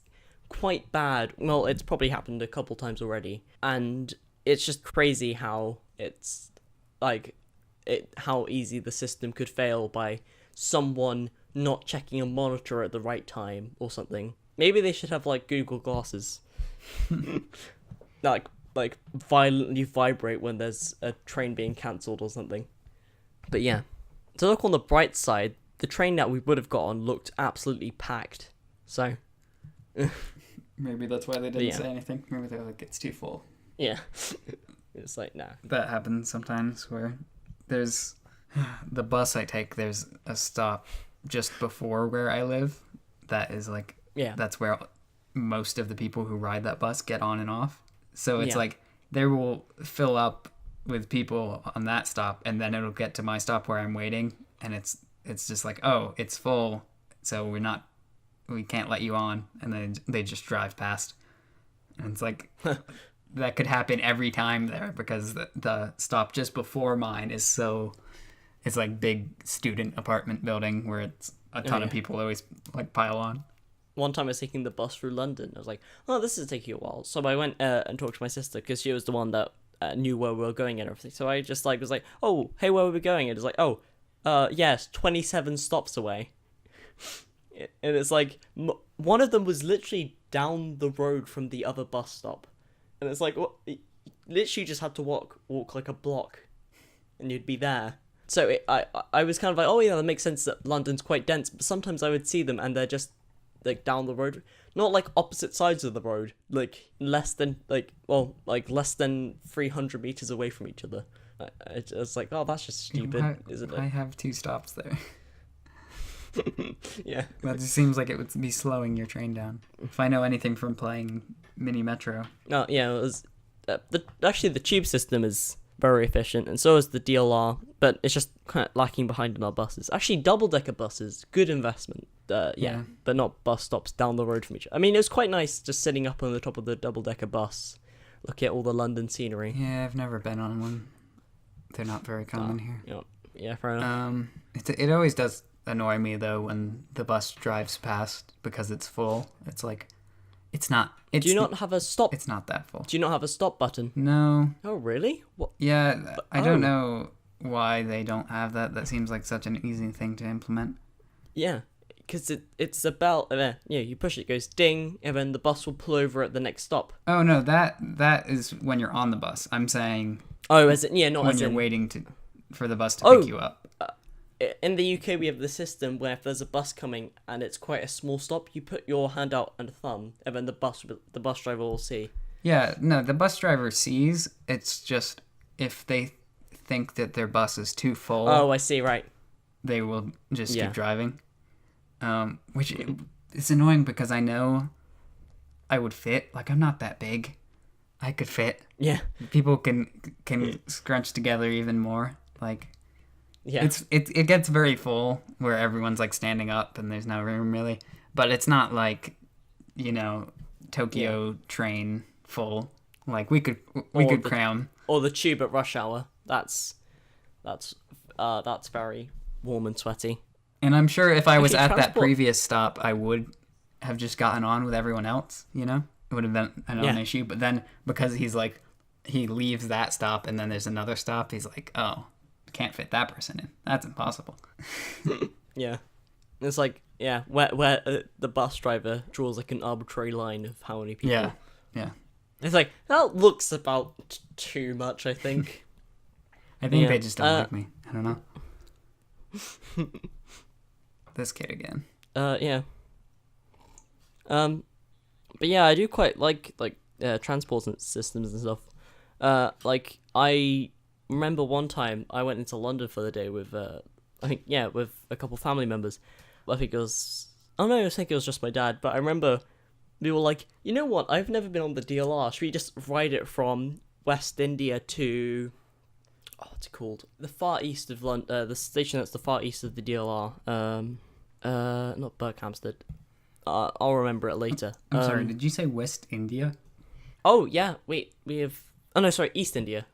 quite bad. Well, it's probably happened a couple times already, and it's just crazy how it's like how easy the system could fail by someone not checking a monitor at the right time or something. Maybe they should have like Google glasses, like violently vibrate when there's a train being cancelled or something. But yeah, to look on the bright side, the train that we would have got on looked absolutely packed. So Maybe that's why they didn't Yeah. say anything. Maybe they're like, it's too full. yeah, it's like nah. That happens sometimes where there's the bus I take, there's a stop just before where I live that is like, Yeah, that's where most of the people who ride that bus get on and off. So it's Yeah. like they will fill up with people on that stop, and then it'll get to my stop where I'm waiting, and it's just like, oh, it's full, so we can't let you on, and then they just drive past. And it's like that could happen every time there, because the stop just before mine is it's like big student apartment building where it's a ton of yeah. people always like pile on. One time I was taking the bus through London. I was like, oh, this is taking a while. So I went and talked to my sister, because she was the one that knew where we were going and everything. So I just like was like, oh, hey, where are we going? And it's like, oh, yes, 27 stops away. And it's like, one of them was literally down the road from the other bus stop. And it's like, what? Literally just had to walk like a block, and you'd be there. So I was kind of like, oh yeah, that makes sense that London's quite dense. But sometimes I would see them, and they're just like down the road, not like opposite sides of the road, like less than 300 meters away from each other. It's like, oh, that's just stupid, isn't I it? have 2 stops there. Yeah. That just seems like it would be slowing your train down. If I know anything from playing Mini Metro. No, yeah, it was. The tube system is very efficient, and so is the DLR, but it's just kind of lacking behind in our buses. Actually, double-decker buses, good investment. Yeah. But not bus stops down the road from each other. I mean, it was quite nice just sitting up on the top of the double-decker bus, looking at all the London scenery. Yeah, I've never been on one. They're not very common here. Yeah, fair enough. It always does annoy me though when the bus drives past because it's full. It's like, it's not. Do you not have a stop? It's not that full. Do you not have a stop button? No. Oh, really? What? Yeah, I don't know why they don't have that. That seems like such an easy thing to implement. Yeah, because it's a bell. You push it, it goes ding, and then the bus will pull over at the next stop. Oh no, that is when you're on the bus. I'm saying Oh, as in, yeah, not when as you're in. waiting for the bus to pick you up. In the UK, we have the system where if there's a bus coming and it's quite a small stop, you put your hand out and a thumb, and then the bus driver will see. Yeah, no, the bus driver sees. It's just if they think that their bus is too full, Oh, I see. Right. they will just Yeah. keep driving. Which is annoying because I know I would fit. Like, I'm not that big. I could fit. Yeah. People can scrunch together even more. Like, Yeah. it gets very full where everyone's like standing up and there's no room really. But it's not like, Tokyo train full. Like we could cram. Or the tube at rush hour. That's very warm and sweaty. And I'm sure if I was Okay, at that transport- previous stop, I would have just gotten on with everyone else, It would have been a non-issue. But then because he leaves that stop and then there's another stop, he's like, oh, can't fit that person in. That's impossible. Yeah. It's like, yeah, where the bus driver draws like an arbitrary line of how many people. Yeah. It's like, that looks about too much, I think. I think Yeah. they just don't like me. I don't know. This kid again. Yeah. But yeah, I do quite like transport systems and stuff. Like I remember one time I went into London for the day with with a couple family members. I think it was just my dad, but I remember we were like, you know what? I've never been on the DLR. Should we just ride it from West India to what's it called? The far east of London. The station that's the far east of the DLR. Not Berkhamsted. I'll remember it later. I'm sorry. Did you say West India? Oh yeah. Wait. We have. Oh no. Sorry. East India.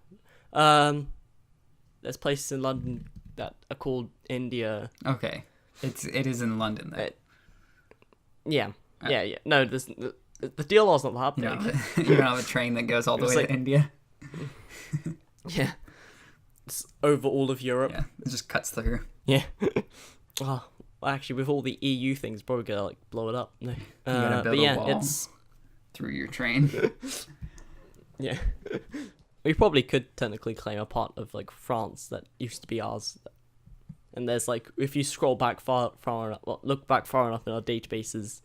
There's places in London that are called India. Okay. It is in London though. Yeah. Yeah. No. The DLR's not that big. You don't have a train that goes all the way to India. Yeah. It's over all of Europe. Yeah. It just cuts through. Yeah. Oh, well, actually, with all the EU things, probably gonna like blow it up. No. You gotta build a wall through your train. Yeah. We probably could technically claim a part of like France that used to be ours. And there's like, if you scroll back far enough, look back far enough in our databases,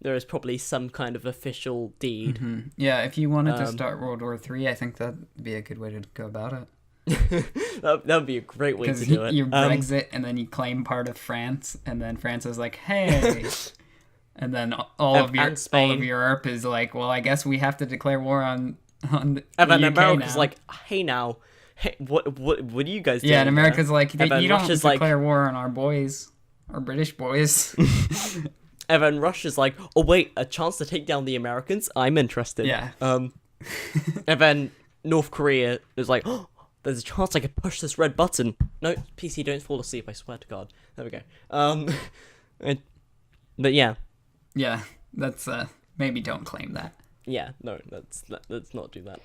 there is probably some kind of official deed. Mm-hmm. Yeah, if you wanted to start World War III, I think that'd be a good way to go about it. that would be a great way to do it. You Brexit and then you claim part of France, and then France is like, hey. And then all of Europe is like, well, I guess we have to declare war on the and then UK America's now. like, hey what do you guys do? Yeah, and America's like, you don't Russia's declare war on our boys, our British boys. And then Russia's like, oh wait, a chance to take down the Americans? I'm interested. Yeah. And then North Korea is like, oh, there's a chance I could push this red button. No, PC, don't fall asleep, I swear to God. There we go. But yeah. Yeah, that's, maybe don't claim that. Yeah, no, let's not do that.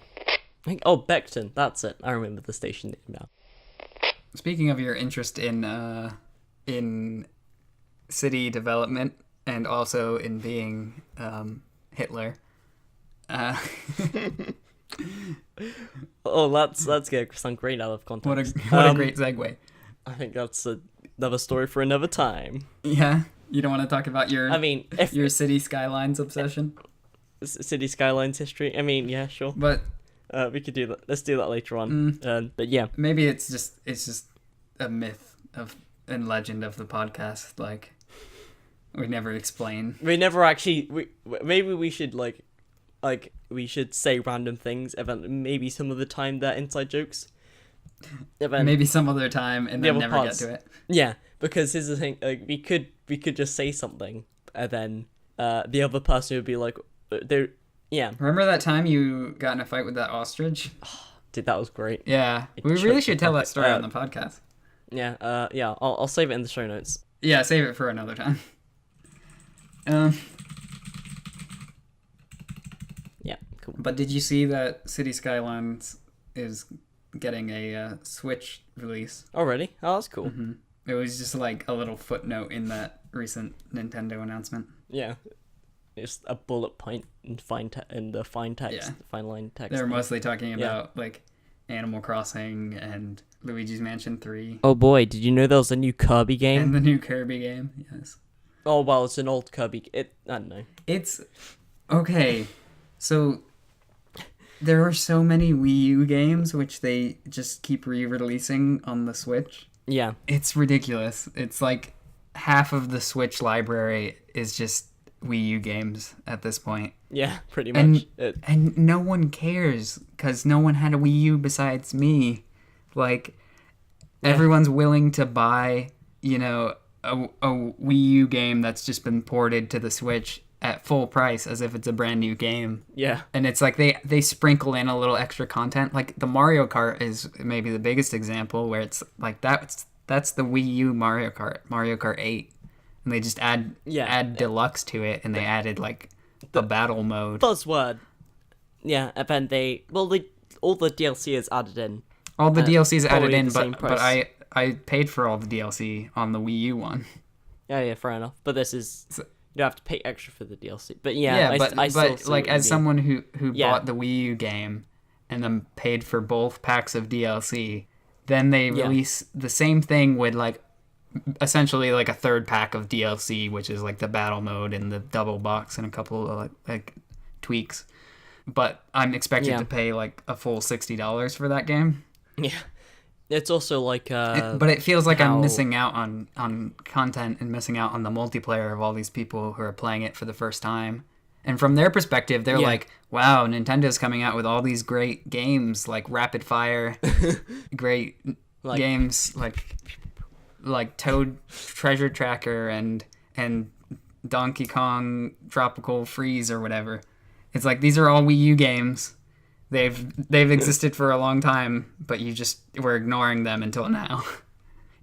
Beckton, that's it. I remember the station name now. Speaking of your interest in city development and also in being Hitler. Let's get some great out of context. What a great segue. I think that's another story for another time. Yeah, you don't want to talk about your your city skylines obsession? City skylines history. I mean, yeah, sure. But we could do that. Let's do that later on. But yeah, maybe it's just a myth and legend of the podcast. Like we never explain. We never actually. Maybe we should like we should say random things. And then maybe some of the time they're inside jokes. Maybe some other time and then never get to it. Yeah, because here's the thing. Like we could just say something and then the other person would be like, yeah. Remember that time you got in a fight with that ostrich? Dude, that was great. Yeah, we really should tell that story on the podcast. Yeah, I'll save it in the show notes. Yeah, save it for another time. Yeah, cool. But did you see that City Skylines is getting a Switch release? Oh, really? Oh, that's cool. Mm-hmm. It was just like a little footnote in that recent Nintendo announcement. Yeah. It's a bullet point in the fine text, fine line text. They're mostly talking about like Animal Crossing and Luigi's Mansion 3. Oh boy, did you know there was a new Kirby game? And the new Kirby game, yes. Oh well, it's an old Kirby. I don't know. It's okay. So there are so many Wii U games which they just keep re-releasing on the Switch. Yeah, it's ridiculous. It's like half of the Switch library is just Wii U games at this point. Yeah, pretty much. And no one cares because no one had a Wii U besides me. Like, everyone's willing to buy, a Wii U game that's just been ported to the Switch at full price as if it's a brand new game. Yeah. And it's like they sprinkle in a little extra content. Like, the Mario Kart is maybe the biggest example where it's like that's the Wii U Mario Kart 8. And they just add deluxe to it, and they added like the battle mode. Buzzword. Yeah, and then all the DLC is added in. All the DLC is added in, but I paid for all the DLC on the Wii U one. Yeah, fair enough. But this is you don't have to pay extra for the DLC. But but like as someone who bought the Wii U game and then paid for both packs of DLC, then they release the same thing with like essentially like a third pack of DLC, which is like the battle mode and the double box and a couple of like tweaks. But I'm expected to pay like a full $60 for that game. Yeah. It's also like but it feels like I'm missing out on content and missing out on the multiplayer of all these people who are playing it for the first time. And from their perspective, they're Yeah. like, wow, Nintendo's coming out with all these great games, like rapid fire, great Like- games like Toad Treasure Tracker and Donkey Kong Tropical Freeze or whatever. It's like, these are all Wii U games. They've existed for a long time, but you just were ignoring them until now.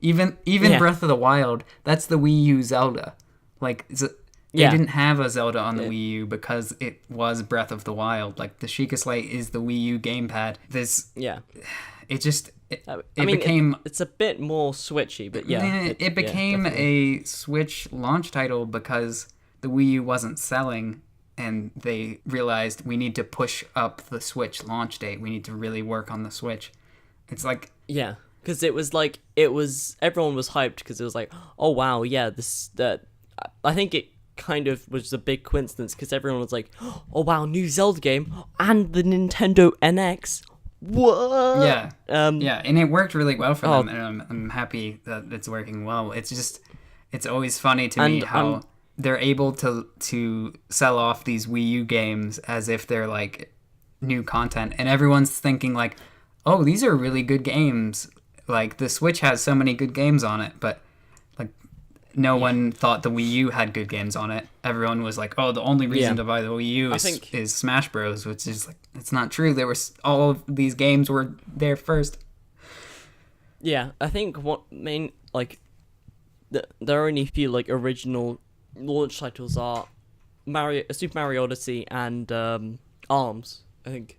Even Yeah. Breath of the Wild, that's the Wii U Zelda. Like, they Yeah. didn't have a Zelda on the Yeah. Wii U because it was Breath of the Wild. Like, the Sheikah Slate is the Wii U gamepad. Yeah. It just... I It mean, became... it's a bit more switchy, but yeah. It became definitely. a Switch launch title because the Wii U wasn't selling, and they realized we need to push up the Switch launch date. We need to really work on the Switch. It's like... Yeah, because everyone was hyped because it was like, oh wow, yeah, I think it kind of was a big coincidence because everyone was like, oh wow, new Zelda game and the Nintendo NX. What? Yeah. Yeah, and it worked really well for Oh. them, and I'm happy that it's working well. It's just, it's always funny to me And, how they're able to sell off these Wii U games as if they're like new content, and everyone's thinking like, oh, these are really good games. Like, the Switch has so many good games on it, but like, no one thought the Wii U had good games on it. Everyone was like, oh, the only reason Yeah. to buy the Wii U I is, think- is Smash Bros, which is like, it's not true. There was all of these games were there first. Yeah, I think there are only a few like original launch titles are Super Mario Odyssey and ARMS, I think.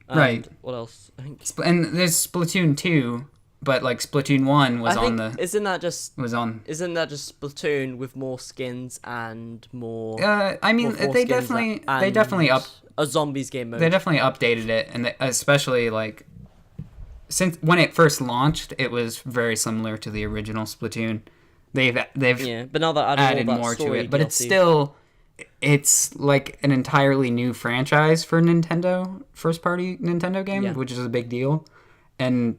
And Right. What else? I think. And there's Splatoon 2, but like Splatoon 1 was I on think the isn't that just Splatoon with more skins and more? I mean, more they skins definitely and they definitely a zombies game mode. they definitely updated it, and especially like since when it first launched, it was very similar to the original Splatoon. They've Yeah, but now that added all that more to story it, but it's DLC. still, it's like an entirely new franchise for Nintendo, first party Nintendo game, Yeah. which is a big deal. And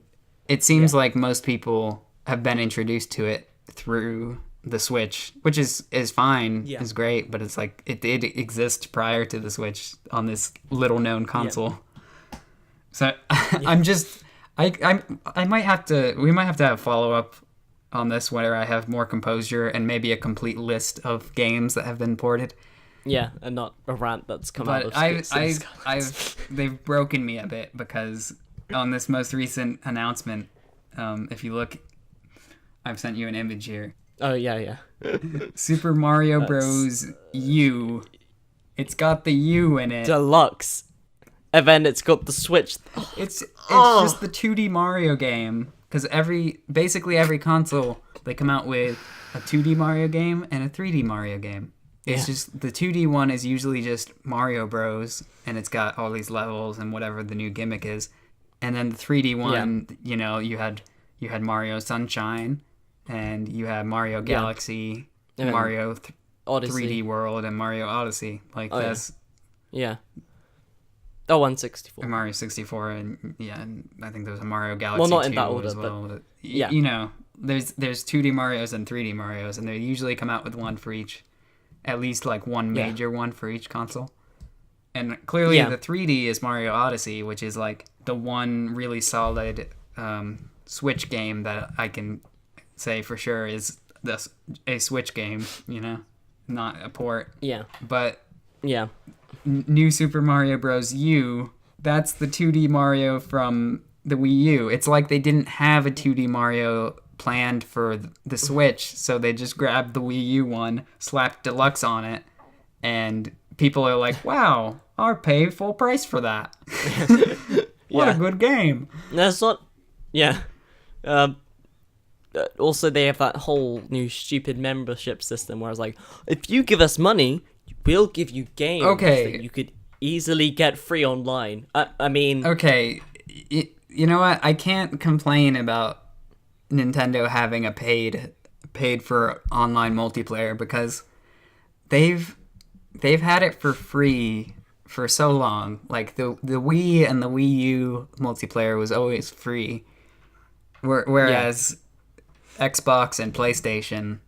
it seems like most people have been introduced to it through the Switch, which is fine, Yeah. is great, but it's like it did exist prior to the Switch on this little known console. So I'm just I might have to we might have to have follow up on this where I have more composure and maybe a complete list of games that have been ported. Yeah, and not a rant that's come out of But Cities they've broken me a bit because on this most recent announcement, if you look, I've sent you an image here. Oh yeah. Super Mario Bros. U. It's got the U in it. Deluxe. And then it's got the Switch. It's just the 2D Mario game. Because basically every console, they come out with a 2D Mario game and a 3D Mario game. It's just, the 2D one is usually just Mario Bros. And it's got all these levels and whatever the new gimmick is. And then the 3D one, you know, you had Mario Sunshine, and you had Mario Galaxy, And Mario Odyssey. 3D World, and Mario Odyssey. Like, Oh, yeah. that's... Yeah. Oh, 164. Mario 64, and and I think there was a Mario Galaxy Well, not in 2 that order, as well. But yeah. you know, there's 2D Marios and 3D Marios, and they usually come out with one for each, at least like one major one for each console. And clearly, the 3D is Mario Odyssey, which is like the one really solid Switch game that I can say for sure is a Switch game. You know, not a port. Yeah. But Yeah. New Super Mario Bros. U, that's the 2D Mario from the Wii U. It's like they didn't have a 2D Mario planned for the Switch, so they just grabbed the Wii U one, slapped Deluxe on it, and people are like, wow, I'll pay full price for that. What a good game. That's not... Yeah. Also, they have that whole new stupid membership system where it's like, if you give us money, we'll give you games that you could easily get free online. I mean... Okay, you know what? I can't complain about Nintendo having a paid for online multiplayer because they've had it for free for so long. Like the Wii and the Wii U multiplayer was always free, whereas Xbox and PlayStation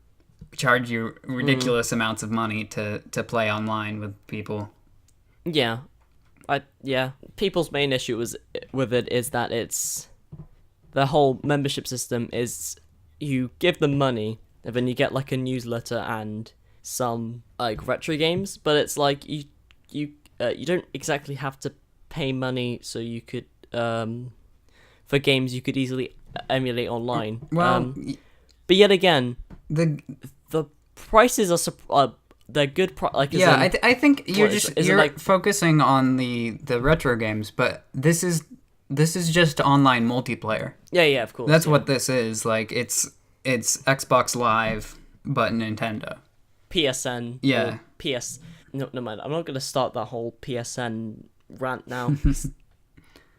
charge you ridiculous amounts of money to play online with people. Yeah, people's main issue with it is that it's the whole membership system is you give them money and then you get like a newsletter and some like retro games, but it's like you don't exactly have to pay money, so you could for games you could easily emulate online. Well, but yet again, the prices are they're good. yeah, I think you're you're like focusing on the retro games, but this is just online multiplayer. Yeah, of course. That's what this is. Like it's Xbox Live, but Nintendo. PSN. Yeah. Or PS. No, mind. I'm not gonna start that whole PSN rant now.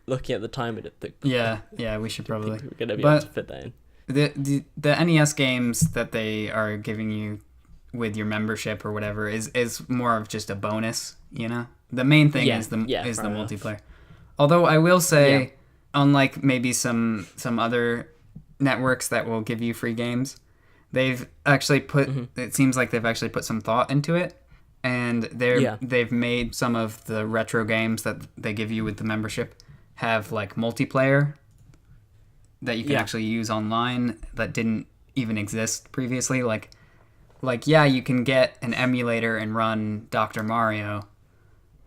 Looking at the time of it. Yeah, we should probably. We're gonna be able to fit that in. The NES games that they are giving you with your membership or whatever is more of just a bonus, you know? The main thing is the multiplayer. Although I will say, unlike maybe some other networks that will give you free games, they've actually put it seems like they've actually put some thought into it, and they've made some of the retro games that they give you with the membership have like multiplayer that you can actually use online that didn't even exist previously. Like you can get an emulator and run Dr. Mario,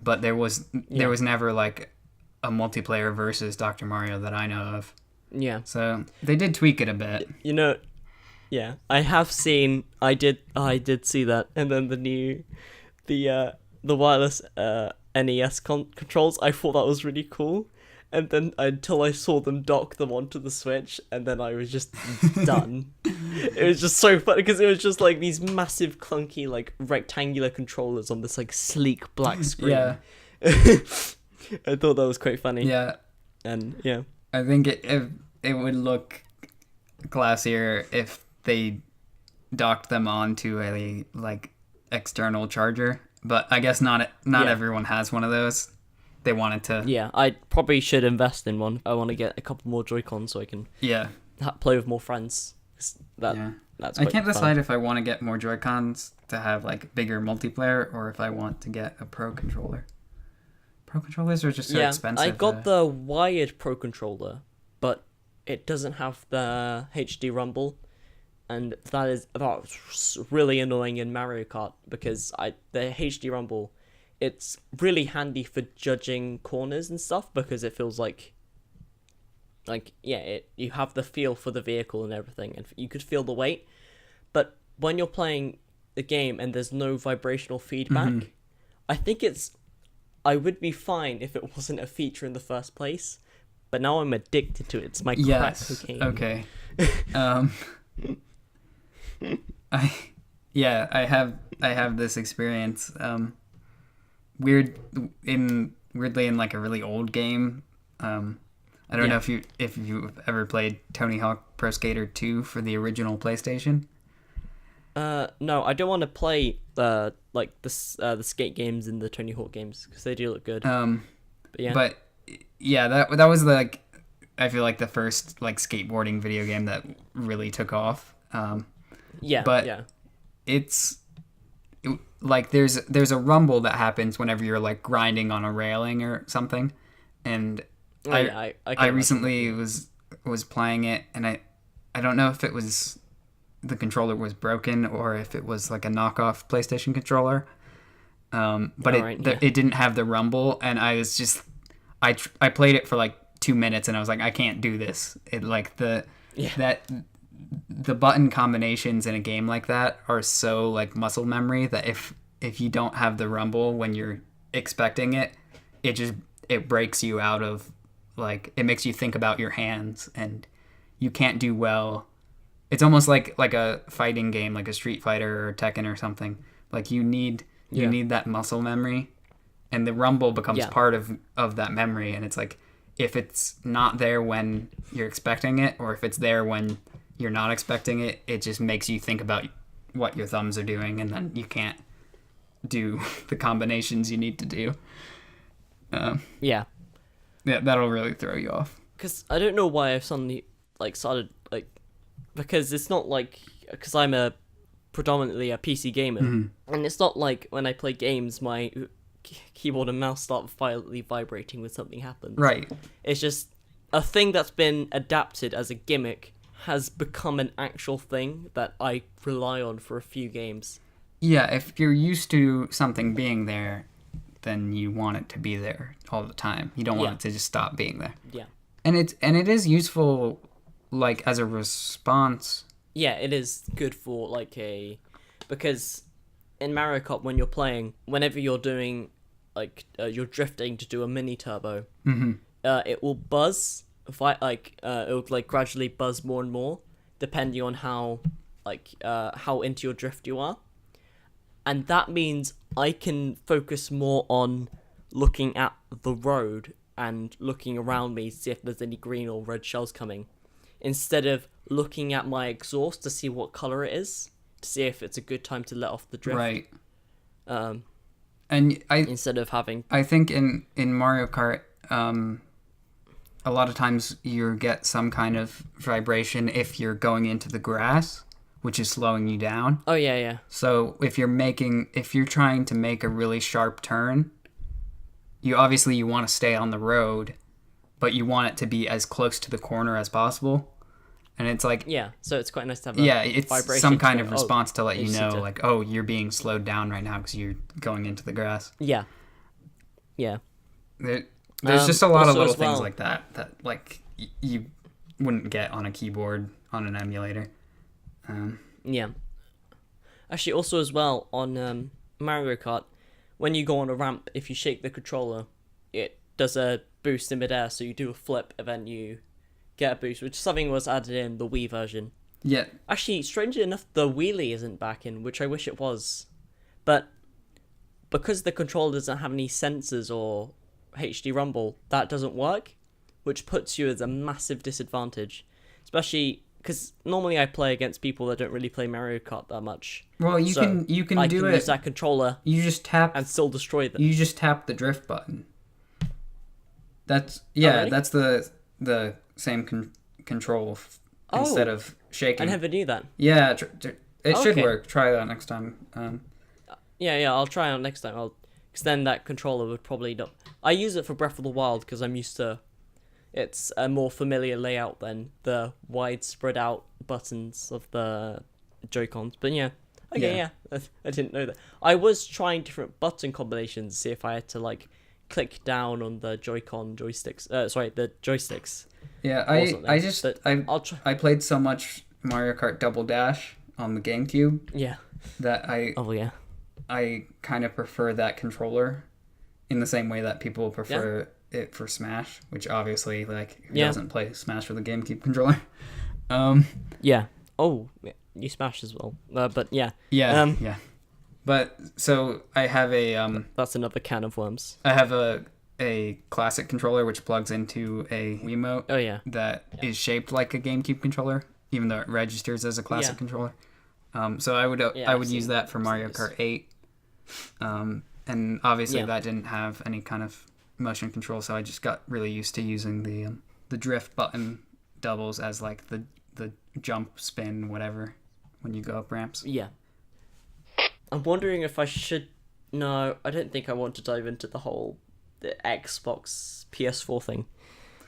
but there was never like a multiplayer versus Dr. Mario that I know of. Yeah. So they did tweak it a bit. You know, yeah, I did see that, and then the wireless NES controls. I thought that was really cool. And then until I saw them dock them onto the Switch, and then I was just done. It was just so funny because it was just like these massive, clunky, like rectangular controllers on this like sleek black screen. Yeah, I thought that was quite funny. Yeah, and yeah, I think it would look classier if they docked them onto a like external charger. But I guess not everyone has one of those. They wanted to. Yeah, I probably should invest in one. I want to get a couple more Joy-Cons so I can play with more friends. That's I can't decide if I want to get more Joy-Cons to have like bigger multiplayer or if I want to get a Pro controller. Pro controllers are just so expensive. I got the wired Pro controller, but it doesn't have the HD rumble, and that's really annoying in Mario Kart because the HD rumble. It's really handy for judging corners and stuff because it feels like you have the feel for the vehicle and everything, and you could feel the weight. But when you're playing the game and there's no vibrational feedback, I think I would be fine if it wasn't a feature in the first place. But now I'm addicted to it. It's my crack cocaine. Okay. I have this experience. Weirdly in like a really old game. I don't know if you've ever played Tony Hawk Pro Skater 2 for the original PlayStation. No, I don't want to play the skate games and the Tony Hawk games because they do look good. That was like I feel like the first like skateboarding video game that really took off. It's like there's a rumble that happens whenever you're like grinding on a railing or something, and I recently was playing it, and I don't know if it was the controller was broken or if it was like a knockoff PlayStation controller, but it didn't have the rumble, and I was just I played it for like 2 minutes and I was like, I can't do this. It like the button combinations in a game like that are so like muscle memory that if you don't have the rumble when you're expecting it, it breaks you out of like, it makes you think about your hands and you can't do well. It's almost like a fighting game, like a Street Fighter or Tekken or something. Like you need that muscle memory, and the rumble becomes part of that memory. And it's like, if it's not there when you're expecting it, or if it's there when you're not expecting it, it just makes you think about what your thumbs are doing, and then you can't do the combinations you need to do. Yeah, that'll really throw you off. Because I don't know why I've suddenly like started like, because it's not like, because I'm predominantly a PC gamer, and it's not like when I play games my keyboard and mouse start violently vibrating when something happens. Right. It's just a thing that's been adapted as a gimmick has become an actual thing that I rely on for a few games. Yeah, if you're used to something being there, then you want it to be there all the time. You don't want it to just stop being there. Yeah. And it is useful, like, as a response. Yeah, it is good for, like, because in Mario Kart, when you're playing, whenever you're doing, like, you're drifting to do a mini turbo, it will buzz, it will, like, gradually buzz more and more, depending on how into your drift you are. And that means I can focus more on looking at the road and looking around me to see if there's any green or red shells coming, instead of looking at my exhaust to see what color it is, to see if it's a good time to let off the drift. Right. And instead of having... I think in Mario Kart, a lot of times you get some kind of vibration if you're going into the grass, which is slowing you down. Oh, yeah. So if you're trying to make a really sharp turn, you want to stay on the road, but you want it to be as close to the corner as possible. And it's like... Yeah, so it's quite nice to have it's vibration some kind of response to let you know, to... like, oh, you're being slowed down right now because you're going into the grass. Yeah. There's just a lot of little well, things like that like, you wouldn't get on a keyboard on an emulator. Yeah. Actually, also as well, on Mario Kart, when you go on a ramp, if you shake the controller, it does a boost in midair, so you do a flip, and then you get a boost, which is something was added in the Wii version. Yeah. Actually, strangely enough, the wheelie isn't back in, which I wish it was. But because the controller doesn't have any sensors or HD rumble, that doesn't work, which puts you at a massive disadvantage. Especially because normally I play against people that don't really play Mario Kart that much. Well, you can use that controller. You just tap and still destroy them. You just tap the drift button. That's really? That's the same control instead of shaking. I never knew that. Yeah, it should work. Try that next time. Yeah, I'll try it next time. Because then that controller would probably not... I use it for Breath of the Wild because I'm used to... It's a more familiar layout than the wide spread out buttons of the Joy-Cons. But yeah. Okay, yeah. I didn't know that. I was trying different button combinations to see if I had to, like, click down on the Joy-Con joysticks. The joysticks. Yeah, I played so much Mario Kart Double Dash on the GameCube. Yeah. That I kind of prefer that controller in the same way that people prefer it for Smash, which obviously, like, who doesn't play Smash with a GameCube controller? Yeah. Oh, you Smash as well. But yeah. Yeah. Yeah. But so I have a that's another can of worms. I have a classic controller which plugs into a Wiimote. Oh yeah. That is shaped like a GameCube controller, even though it registers as a classic controller. So I would use that for Mario Kart 8. And obviously that didn't have any kind of motion control, so I just got really used to using the drift button doubles as like the jump, spin, whatever when you go up ramps. Yeah. I'm wondering if I should... No, I don't think I want to dive into the whole Xbox PS4 thing,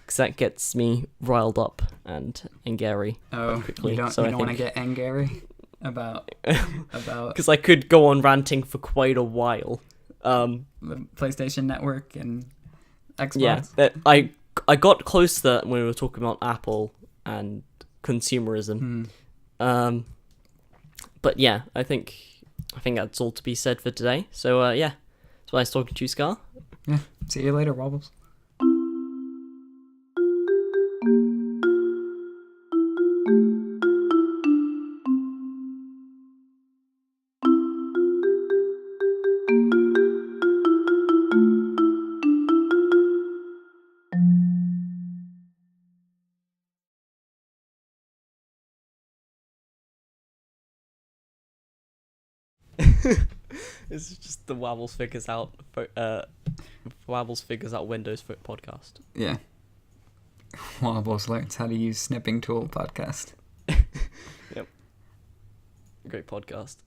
because that gets me riled up and angry quickly. You don't want to get angry about because I could go on ranting for quite a while. The PlayStation Network and Xbox. Yeah, I got close to that when we were talking about Apple and consumerism. But yeah, I think that's all to be said for today. So yeah, it's nice talking to you, Scar. Yeah, see you later, Wobbles. This is just the Wobbles figures out Windows podcast. Yeah. Wobbles learns how to use snipping tool podcast. Yep. Great podcast.